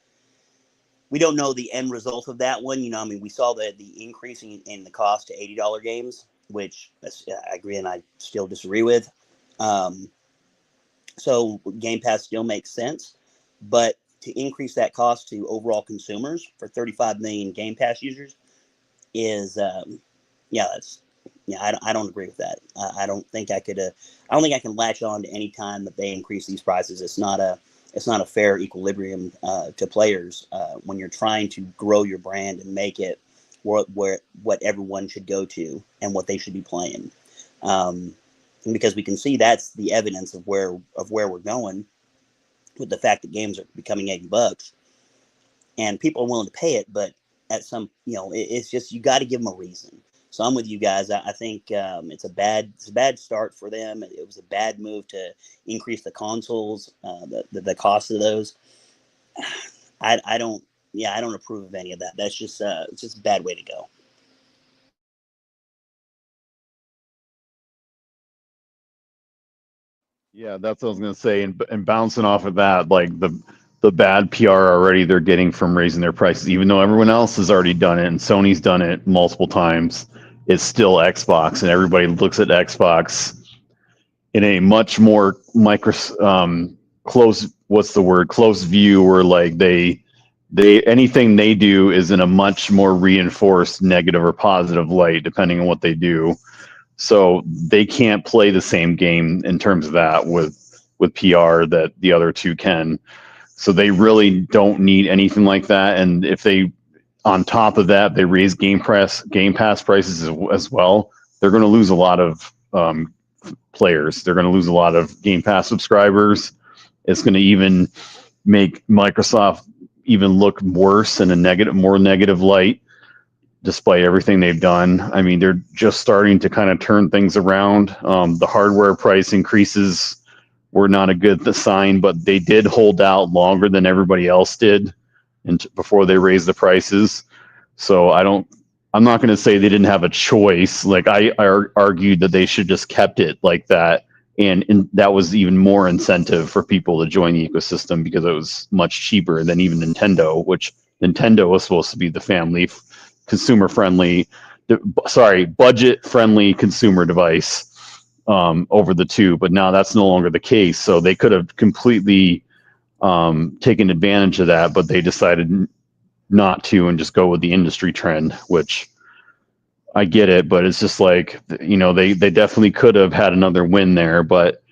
end result of that one. We saw the increase in the cost to $80 games, which I agree and I still disagree with. So Game Pass still makes sense, but to increase that cost to overall consumers for 35 million Game Pass users is, I don't agree with that. I don't think I can latch on to any time that they increase these prices. It's not a fair equilibrium to players when you're trying to grow your brand and make it what everyone should go to and what they should be playing. Because we can see that's the evidence of where we're going with the fact that games are becoming $80 and people are willing to pay it, but at some, it's just, you got to give them a reason. So I'm with you guys. I think it's a bad start for them. It was a bad move to increase the consoles, the cost of those. I don't approve of any of that. That's just it's just a bad way to go. Yeah, that's what I was gonna say. And bouncing off of that, like the bad PR already they're getting from raising their prices, even though everyone else has already done it and Sony's done it multiple times. It's still Xbox, and everybody looks at Xbox in a much more close view, where like they anything they do is in a much more reinforced negative or positive light depending on what they do. So they can't play the same game in terms of that with PR that the other two can. So they really don't need anything like that. And if they, on top of that, they raise Game Pass prices as well, they're going to lose a lot of players. They're going to lose a lot of Game Pass subscribers. It's going to even make Microsoft even look worse in a more negative light, despite everything they've done. I mean, they're just starting to kind of turn things around. The hardware price increases were not a good sign, but they did hold out longer than everybody else did before they raised the prices. So I'm not going to say they didn't have a choice. Like I argued that they should just kept it like that. And that was even more incentive for people to join the ecosystem because it was much cheaper than even Nintendo, which Nintendo was supposed to be the family consumer-friendly, budget-friendly consumer device over the two. But now that's no longer the case. So they could have completely taken advantage of that, but they decided not to and just go with the industry trend, which I get it, but it's just like, they definitely could have had another win there, but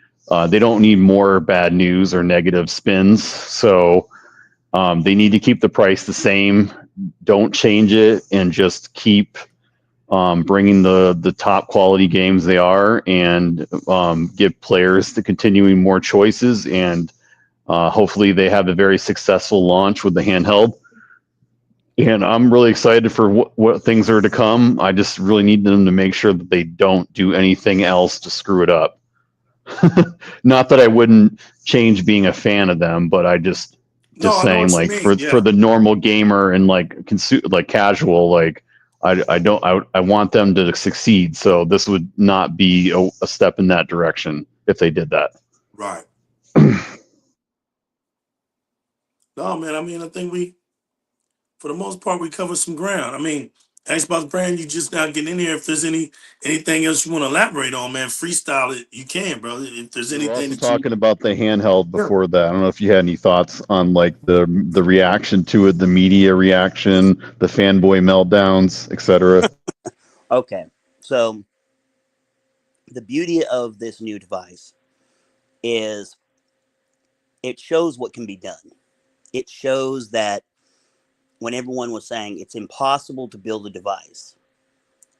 they don't need more bad news or negative spins. So they need to keep the price the same. Don't change it and just keep bringing the top quality games they are and give players the continuing more choices. And hopefully they have a very successful launch with the handheld. And I'm really excited for what things are to come. I just really need them to make sure that they don't do anything else to screw it up. Not that I wouldn't change being a fan of them, but I just saying, like, for the normal gamer and like casual, like I want them to succeed. So this would not be a step in that direction if they did that. Right. No, man. I mean, I think for the most part, we covered some ground. I mean, Xbox brand, you just now getting in here. If there's anything else you want to elaborate on, man, freestyle it. You can, bro. If there's anything talking about the handheld before that, I don't know if you had any thoughts on like the reaction to it, the media reaction, the fanboy meltdowns, etc. Okay, so the beauty of this new device is it shows what can be done. It shows that when everyone was saying it's impossible to build a device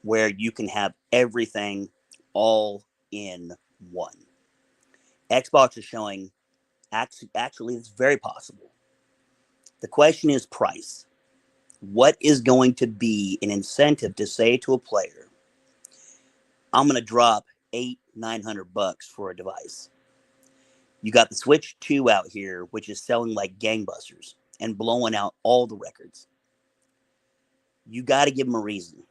where you can have everything all in one, Xbox is showing actually it's very possible. The question is price. What is going to be an incentive to say to a player, I'm going to drop $800-900 for a device? You got the Switch 2 out here, which is selling like gangbusters and blowing out all the records. You got to give them a reason.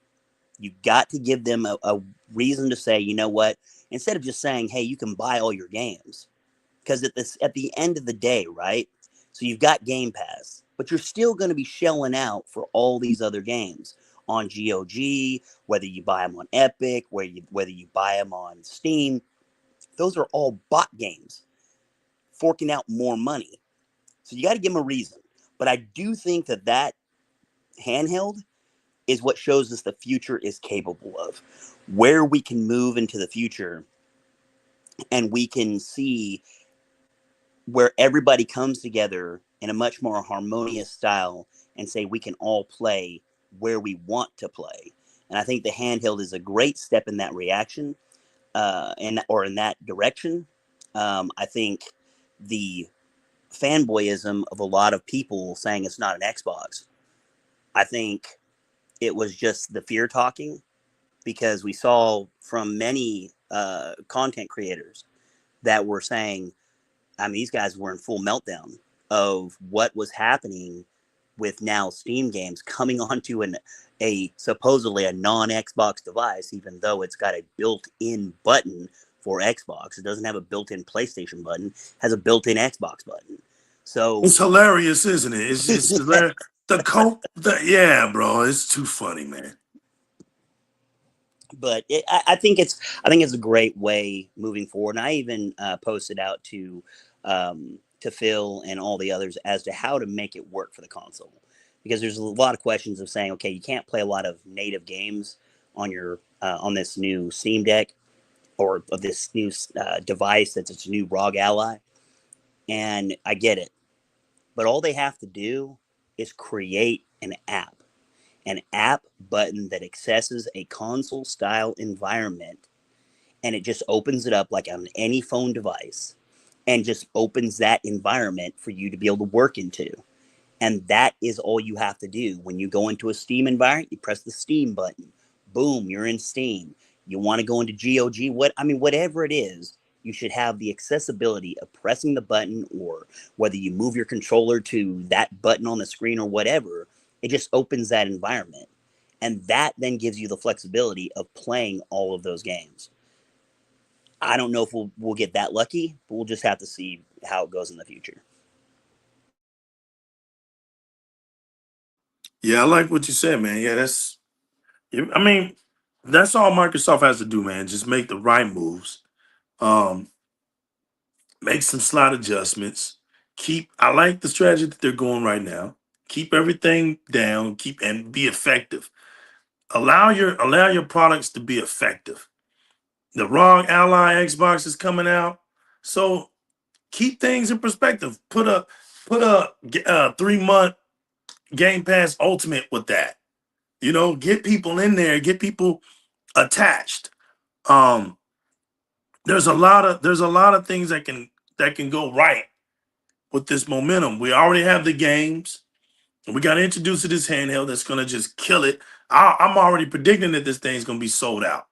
You got to give them a reason to say, you know what, instead of just saying, hey, you can buy all your games. Because at the end of the day, right? So you've got Game Pass, but you're still going to be shelling out for all these other games on GOG, whether you buy them on Epic, whether you buy them on Steam. Those are all bot games, forking out more money. So you got to give them a reason. But I do think that handheld is what shows us the future is capable of, where we can move into the future and we can see where everybody comes together in a much more harmonious style and say we can all play where we want to play. And I think the handheld is a great step in that reaction, in that direction. I think the fanboyism of a lot of people saying it's not an Xbox, I think it was just the fear talking, because we saw from many content creators that were saying, I mean, these guys were in full meltdown of what was happening with now Steam games coming onto a supposedly a non-Xbox device, even though it's got a built-in button for Xbox. It doesn't have a built-in PlayStation button, it has a built-in Xbox button. So it's hilarious, isn't it? It's hilarious. Yeah, bro, it's too funny, man. But I think it's a great way moving forward. And I even posted out to Phil and all the others as to how to make it work for the console, because there's a lot of questions of saying, okay, you can't play a lot of native games on your on this new Steam Deck or of this new device that's its new ROG Ally, and I get it, but all they have to do is create an app. an app button that accesses a console style environment, and it just opens it up like on any phone device and just opens that environment for you to be able to work into. And that is all you have to do. When you go into a Steam environment, you press the Steam button. Boom, you're in Steam. You want to go into GOG, whatever it is, you should have the accessibility of pressing the button, or whether you move your controller to that button on the screen or whatever, it just opens that environment. And that then gives you the flexibility of playing all of those games. I don't know if we'll get that lucky, but we'll just have to see how it goes in the future. Yeah, I like what you said, man. Yeah, that's all Microsoft has to do, man. Just make the right moves. Make some slight adjustments. I like the strategy that they're going right now. Keep everything down, and be effective. Allow your products to be effective. The ROG Ally Xbox is coming out, so keep things in perspective. Put a 3-month Game Pass Ultimate with that. Get people in there, get people attached. There's a lot of things that can go right with this momentum. We already have the games. We got to introduce to this handheld that's going to just kill it. I'm already predicting that this thing's going to be sold out.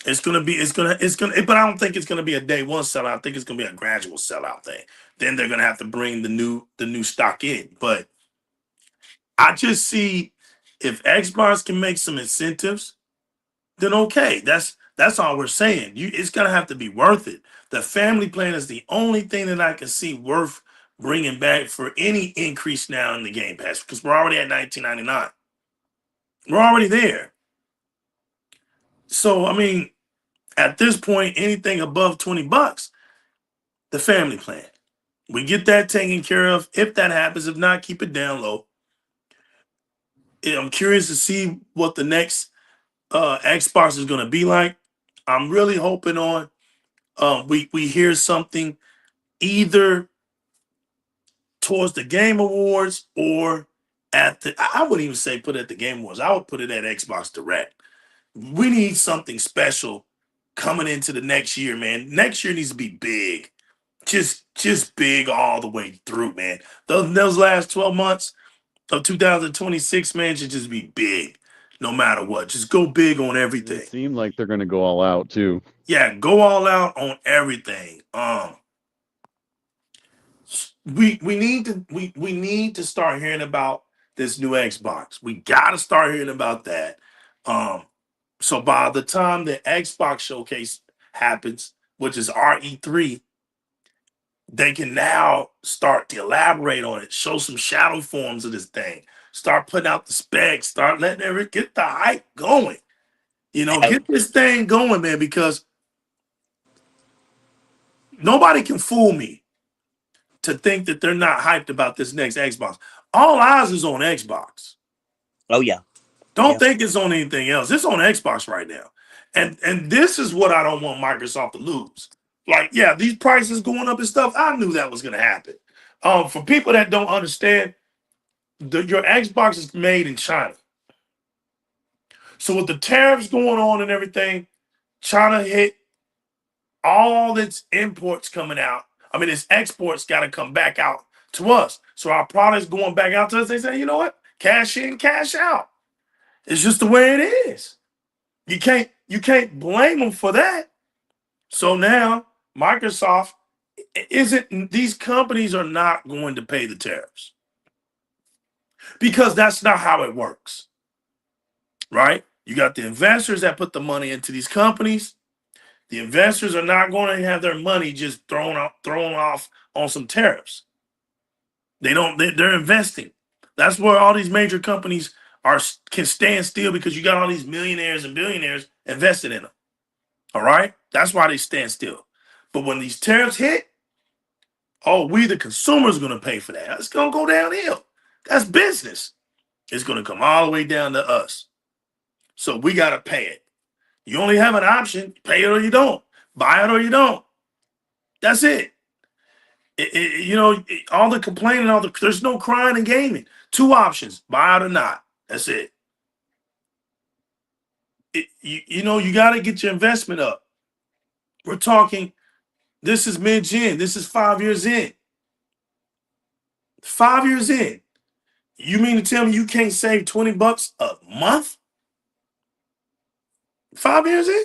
But I don't think it's going to be a day one sellout. I think it's going to be a gradual sellout thing. Then they're going to have to bring the new stock in. But I just see if Xbox can make some incentives, then okay. That's all we're saying. It's going to have to be worth it. The family plan is the only thing that I can see worth bringing back for any increase now in the Game Pass, because we're already at $19.99. We're already there. So, at this point, anything above $20, the family plan. We get that taken care of. If that happens, if not, keep it down low. I'm curious to see what the next Xbox is going to be like. I'm really hoping on we hear something either towards the Game Awards or I wouldn't even say put it at the Game Awards. I would put it at Xbox Direct. We need something special coming into the next year, man. Next year needs to be big. Just big all the way through, man. Those last 12 months of 2026, man, should just be big no matter what. Just go big on everything. It seemed like they're going to go all out too. Yeah, go all out on everything. We need to start hearing about this new Xbox. We got to start hearing about that. So by the time the Xbox showcase happens, which is RE3, they can now start to elaborate on it, show some shadow forms of this thing, start putting out the specs, start letting get the hype going. Get this thing going, man, because nobody can fool me to think that they're not hyped about this next Xbox. All eyes is on Xbox. Oh, yeah. Don't think it's on anything else. It's on Xbox right now. And this is what I don't want Microsoft to lose. Like, yeah, these prices going up and stuff, I knew that was going to happen. For people that don't understand, your Xbox is made in China. So with the tariffs going on and everything, China hit all its imports coming out. Its exports got to come back out to us. So our products going back out to us, they say, you know what? Cash in, cash out. It's just the way it is. You can't blame them for that. So now Microsoft these companies are not going to pay the tariffs, because that's not how it works. Right? You got the investors that put the money into these companies. The investors are not going to have their money just thrown off on some tariffs. They're investing. That's where all these major companies can stand still, because you got all these millionaires and billionaires invested in them. All right? That's why they stand still. But when these tariffs hit, we the consumers are going to pay for that. It's going to go downhill. That's business. It's going to come all the way down to us. So we got to pay it. You only have an option: pay it or you don't. Buy it or you don't. That's it. All the complaining, there's no crying in gaming. 2 options: buy it or not. That's it. You know, you got to get your investment up. We're talking, this is mid-gen. This is 5 years in. 5 years in. You mean to tell me you can't save $20 a month? 5 years in?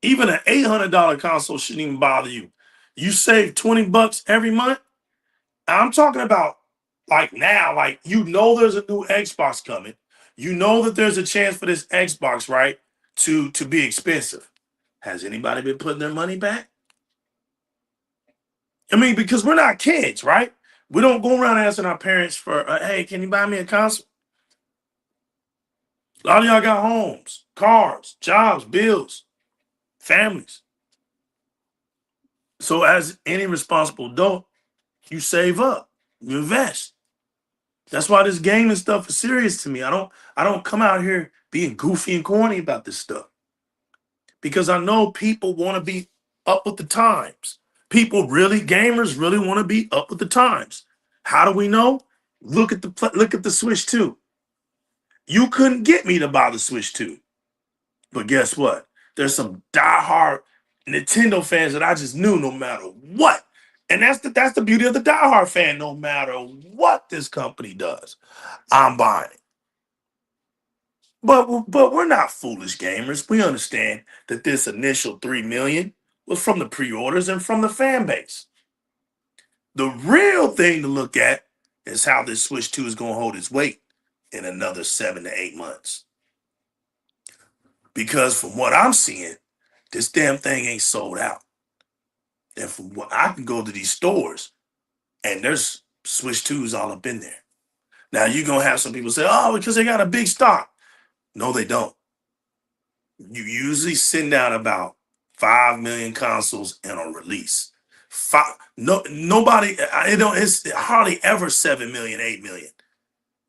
Even an $800 console shouldn't even bother you. You save $20 every month? I'm talking about like now, like you know there's a new Xbox coming. You know that there's a chance for this Xbox, right, to be expensive. Has anybody been putting their money back? I mean, because we're not kids, right? We don't go around asking our parents for, hey, can you buy me a console? A lot of y'all got homes, cars, jobs, bills, families. So as any responsible adult, you save up, you invest. That's why this gaming stuff is serious to me. I don't come out here being goofy and corny about this stuff. Because I know people want to be up with the times. Gamers really want to be up with the times. How do we know? Look at the Switch 2. You couldn't get me to buy the Switch 2. But guess what? There's some diehard Nintendo fans that I just knew no matter what. And that's the beauty of the diehard fan. No matter what this company does, I'm buying it. But we're not foolish gamers. We understand that this initial 3 million was from the pre-orders and from the fan base. The real thing to look at is how this Switch 2 is going to hold its weight in another 7 to 8 months. Because from what I'm seeing, this damn thing ain't sold out. And from what I can go to these stores, and there's Switch 2s all up in there. Now you're going to have some people say, oh, because they got a big stock. No, they don't. You usually send out about 5 million consoles in a release. It's hardly ever 7 million, 8 million.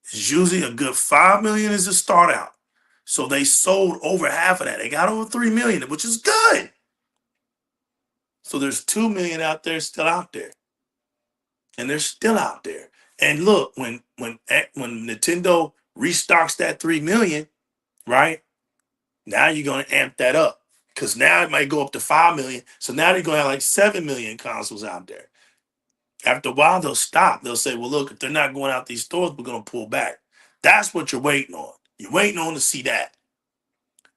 It's usually a good 5 million is a start out. So they sold over half of that. They got over 3 million, which is good. So there's 2 million out there still out there. And they're still out there. And look, when Nintendo restocks that 3 million, right? Now you're going to amp that up because now it might go up to 5 million. So now they're going to have like 7 million consoles out there. After a while, they'll stop. They'll say, well, look, if they're not going out these stores, we're going to pull back. That's what you're waiting on. You're waiting on to see that.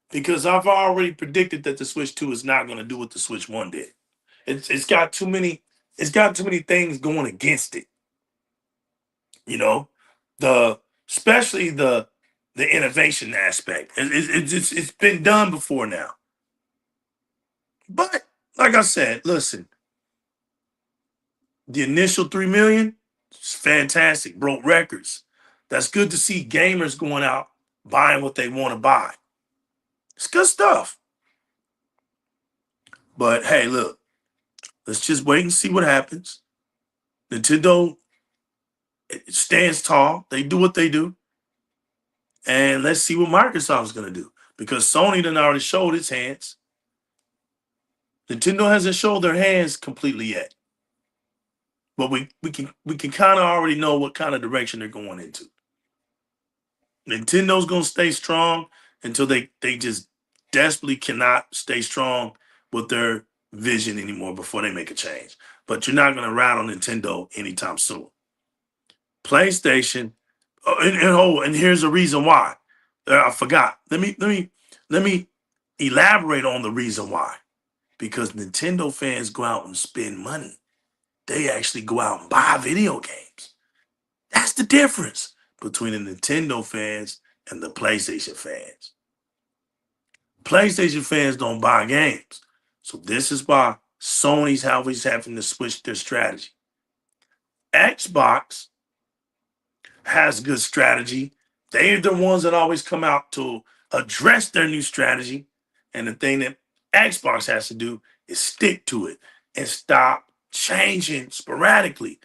Because I've already predicted that the Switch 2 is not going to do what the Switch 1 did. It's got too many things going against it. You know, especially the innovation aspect. It's been done before now. But like I said, listen, the initial 3 million is fantastic, broke records. That's good to see gamers going out buying what they want to buy. It's good stuff. But hey, look, let's just wait and see what happens. Nintendo stands tall. They do what they do. And let's see what Microsoft's going to do. Because Sony done already showed its hands. Nintendo hasn't showed their hands completely yet. But we can kind of already know what kind of direction they're going into. Nintendo's going to stay strong until they just desperately cannot stay strong with their vision anymore before they make a change. But you're not going to rattle Nintendo anytime soon. PlayStation, and here's the reason why. I forgot. Let me elaborate on the reason why. Because Nintendo fans go out and spend money. They actually go out and buy video games. That's the difference between the Nintendo fans and the PlayStation fans. PlayStation fans don't buy games. So this is why Sony's always having to switch their strategy. Xbox has good strategy. They're the ones that always come out to address their new strategy. And the thing that Xbox has to do is stick to it and stop changing sporadically.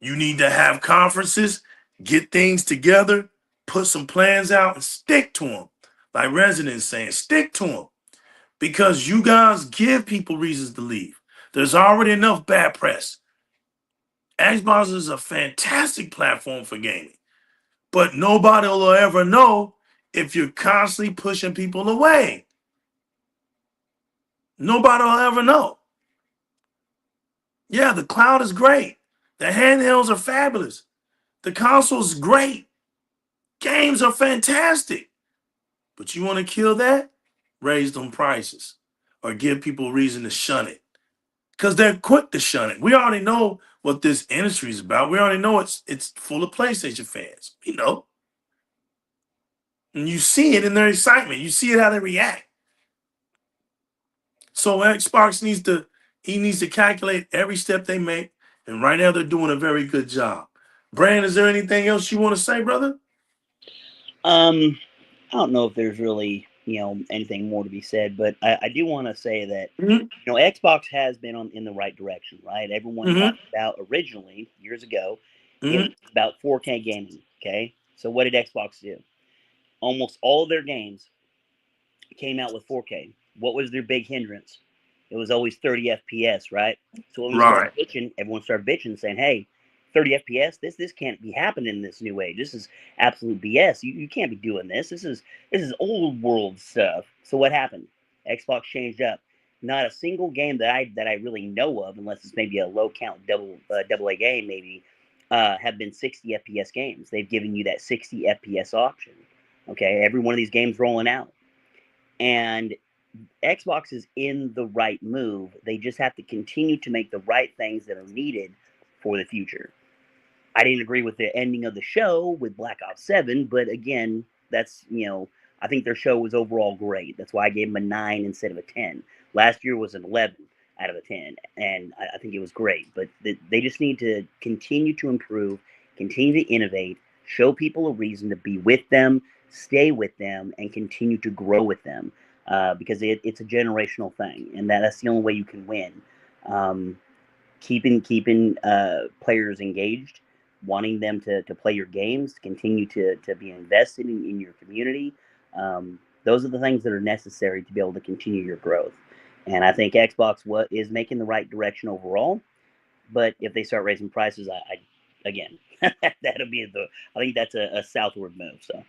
You need to have conferences, get things together, put some plans out and stick to them. Like Resident's saying, stick to them. Because you guys give people reasons to leave. There's already enough bad press. Xbox is a fantastic platform for gaming. but nobody will ever know if you're constantly pushing people away. Nobody will ever know. Yeah, the cloud is great. The handhelds are fabulous. The console's great. Games are fantastic. But you want to kill that? Raise them prices or give people a reason to shun it. Because they're quick to shun it. We already know what this industry is about. We already know it's full of PlayStation fans. We know. And you see it in their excitement. You see it how they react. So Xbox needs to calculate every step they make. And right now they're doing a very good job. Brand, is there anything else you want to say, brother? I don't know if there's really, anything more to be said, but I do want to say that, Xbox has been in the right direction, right? Everyone talked about originally, years ago, it was about 4K gaming, okay? So what did Xbox do? Almost all their games came out with 4K. What was their big hindrance? It was always 30 FPS, right? So when we started bitching, everyone started bitching, saying, hey, 30 FPS, this can't be happening in this new age. This is absolute BS. You can't be doing this. This is old world stuff. So what happened? Xbox changed up. Not a single game that I really know of, unless it's maybe a low count double A game, maybe, have been 60 FPS games. They've given you that 60 FPS option. Okay, every one of these games rolling out. And Xbox is in the right move. They just have to continue to make the right things that are needed for the future. I didn't agree with the ending of the show with Black Ops 7, but again, that's, I think their show was overall great. That's why I gave them a 9 instead of a 10. Last year was an 11 out of a 10, and I think it was great. But they just need to continue to improve, continue to innovate, show people a reason to be with them, stay with them, and continue to grow with them, because it's a generational thing, and that's the only way you can win. Keeping players engaged, wanting them to play your games, to continue to be invested in your community. Those are the things that are necessary to be able to continue your growth. And I think Xbox is making the right direction overall. But if they start raising prices, again, that'll be I think that's a southward move. So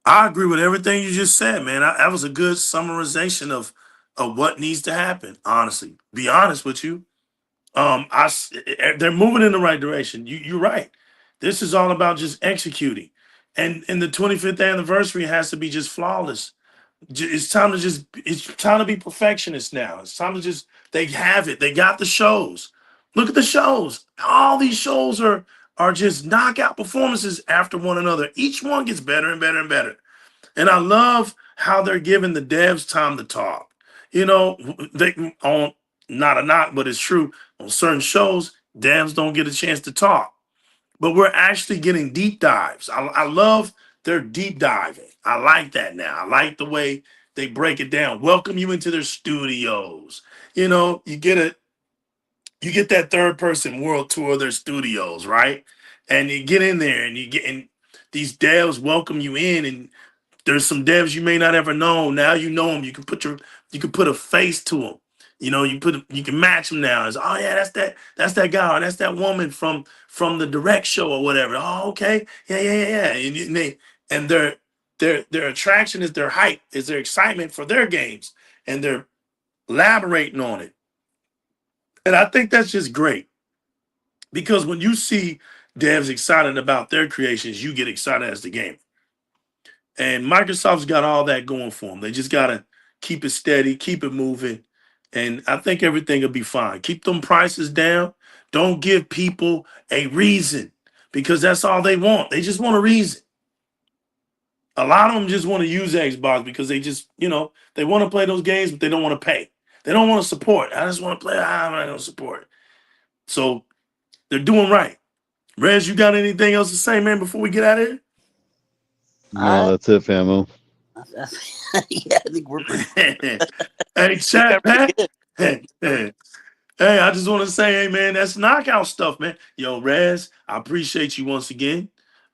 I agree with everything you just said, man. That was a good summarization of what needs to happen. Honestly, be honest with you. They're moving in the right direction. You're right. This is all about just executing, and the 25th anniversary has to be just flawless. It's time to be perfectionist now. It's time to they have it. They got the shows. Look at the shows. All these shows are just knockout performances after one another. Each one gets better and better and better. And I love how they're giving the devs time to talk. They on not a knock, but it's true. On certain shows, devs don't get a chance to talk. But we're actually getting deep dives. I love their deep diving. I like that now. I like the way they break it down. Welcome you into their studios. You get that third person world tour of their studios, right? And you get in there and these devs welcome you in, and there's some devs you may not ever know. Now you know them. You can put a face to them. You can match them now. It's, oh yeah, that's that guy, or that's that woman from the DIRREC show or whatever. Oh, okay. Yeah. And their attraction is their hype, is their excitement for their games, and they're elaborating on it. And I think that's just great, because when you see devs excited about their creations, you get excited as the gamer. And Microsoft's got all that going for them. They just got to keep it steady, keep it moving. And I think everything will be fine. Keep them prices down. Don't give people a reason, because that's all they want. They just want a reason. A lot of them just want to use Xbox because they just, they want to play those games, but they don't want to pay. They don't want to support. I just want to play. I'm not going to support. So they're doing right. Rez, you got anything else to say, man, before we get out of here? No, that's it, famo. Yeah, I think we're pretty. Hey, chat, Pat. Hey, I just want to say, hey, man, that's knockout stuff, man. Yo, Rez, I appreciate you once again.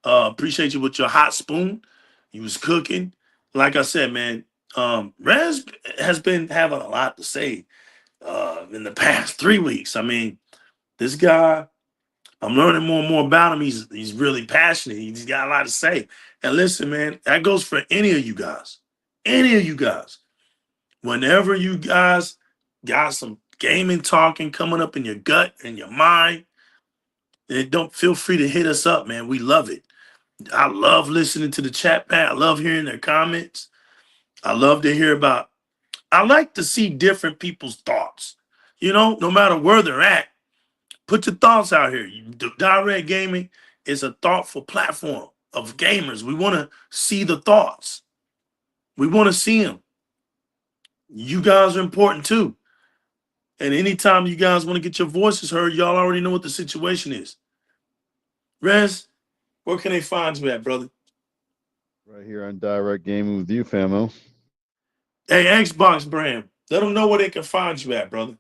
Appreciate you with your hot spoon. You was cooking. Like I said, man, Rez has been having a lot to say in the past 3 weeks. I mean, this guy I'm learning more and more about him. He's really passionate. He's got a lot to say. And listen, man, that goes for any of you guys. Any of you guys. Whenever you guys got some gaming talking coming up in your gut and your mind, then don't feel free to hit us up, man. We love it. I love listening to the chat pad. I love hearing their comments. I love to hear about. I like to see different people's thoughts. You know, no matter where they're at, put your thoughts out here. DIRREC Gaming is a thoughtful platform of gamers. We want to see the thoughts. We want to see them. You guys are important too. And anytime you guys want to get your voices heard, y'all already know what the situation is. Rez, where can they find you at, brother? Right here on Direct Gaming with you, famo. Hey, Xbox brand, let them know where they can find you at, brother.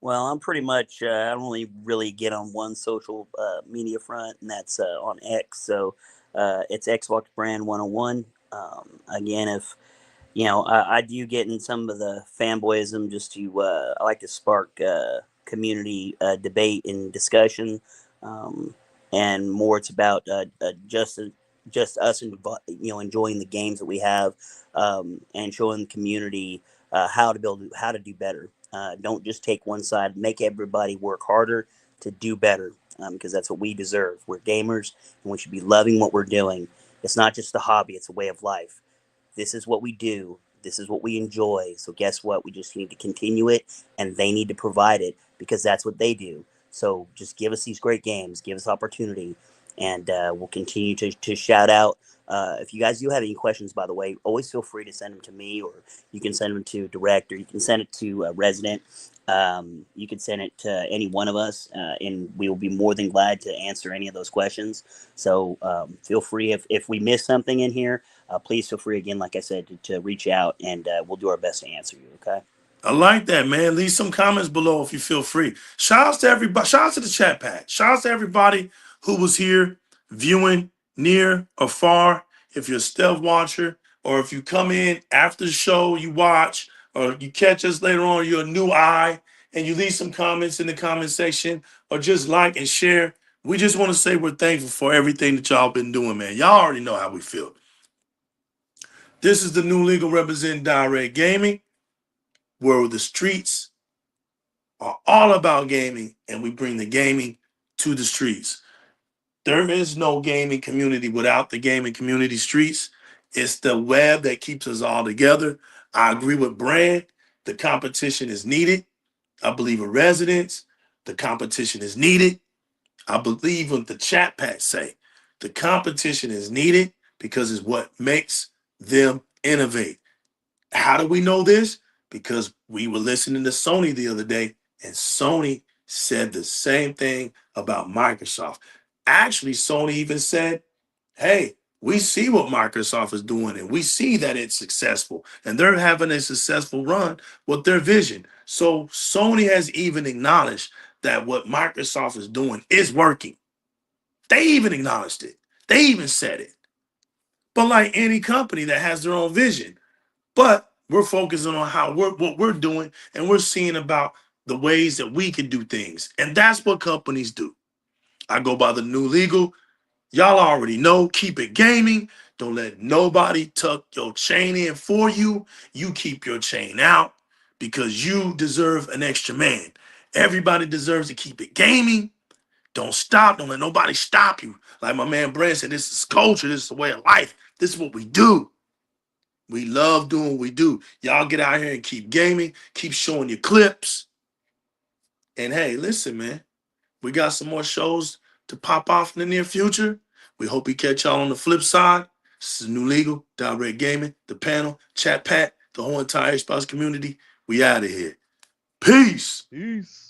Well, I'm pretty much, I only really get on one social media front, and that's on X. So it's Xbox Brand 101. Again, if, you know, I do get in some of the fanboyism just to, I like to spark community debate and discussion. And more it's about just us, enjoying the games that we have, and showing the community how to do better. Don't just take one side. Make everybody work harder to do better, because that's what we deserve. We're gamers, and we should be loving what we're doing. It's not just a hobby; it's a way of life. This is what we do. This is what we enjoy. So guess what? We just need to continue it, and they need to provide it because that's what they do. So just give us these great games, give us opportunity, and we'll continue to shout out. If you guys do have any questions, by the way, always feel free to send them to me, or you can send them to Direct, or you can send it to Resident. You can send it to any one of us, and we will be more than glad to answer any of those questions. So feel free, if we miss something in here, please feel free, again, like I said, to reach out, and we'll do our best to answer you, okay? I like that, man. Leave some comments below if you feel free. Shout out to everybody. Shout out to the chat pad. Shout out to everybody who was here viewing near or far. If you're a stealth watcher, or if you come in after the show, you watch, or you catch us later on, you're a new eye, and you leave some comments in the comment section, or just like and share. We just want to say we're thankful for everything that y'all been doing, man. Y'all already know how we feel. This is the new legal representing DIRREC Gaming, where the streets are all about gaming, and we bring the gaming to the streets. There is no gaming community without the gaming community streets. It's the web that keeps us all together. I agree with Brand. The competition is needed. I believe in residents. The competition is needed. I believe what the chat packs say. The competition is needed because it's what makes them innovate. How do we know this? Because we were listening to Sony the other day, and Sony said the same thing about Microsoft. Actually, Sony even said, hey, we see what Microsoft is doing, and we see that it's successful, and they're having a successful run with their vision. So Sony has even acknowledged that what Microsoft is doing is working. They even acknowledged it. They even said it. But like any company that has their own vision, but we're focusing on what we're doing, and we're seeing about the ways that we can do things. And that's what companies do. I go by the new legal. Y'all already know, keep it gaming. Don't let nobody tuck your chain in for you. You keep your chain out because you deserve an extra man. Everybody deserves to keep it gaming. Don't stop. Don't let nobody stop you. Like my man Brand said, this is culture. This is the way of life. This is what we do. We love doing what we do. Y'all get out here and keep gaming. Keep showing your clips. And hey, listen, man. We got some more shows to pop off in the near future. We hope we catch y'all on the flip side. This is New Legal, DIRREC Gaming, the panel, Chat Pat, the whole entire Xbox community. We out of here. Peace. Peace.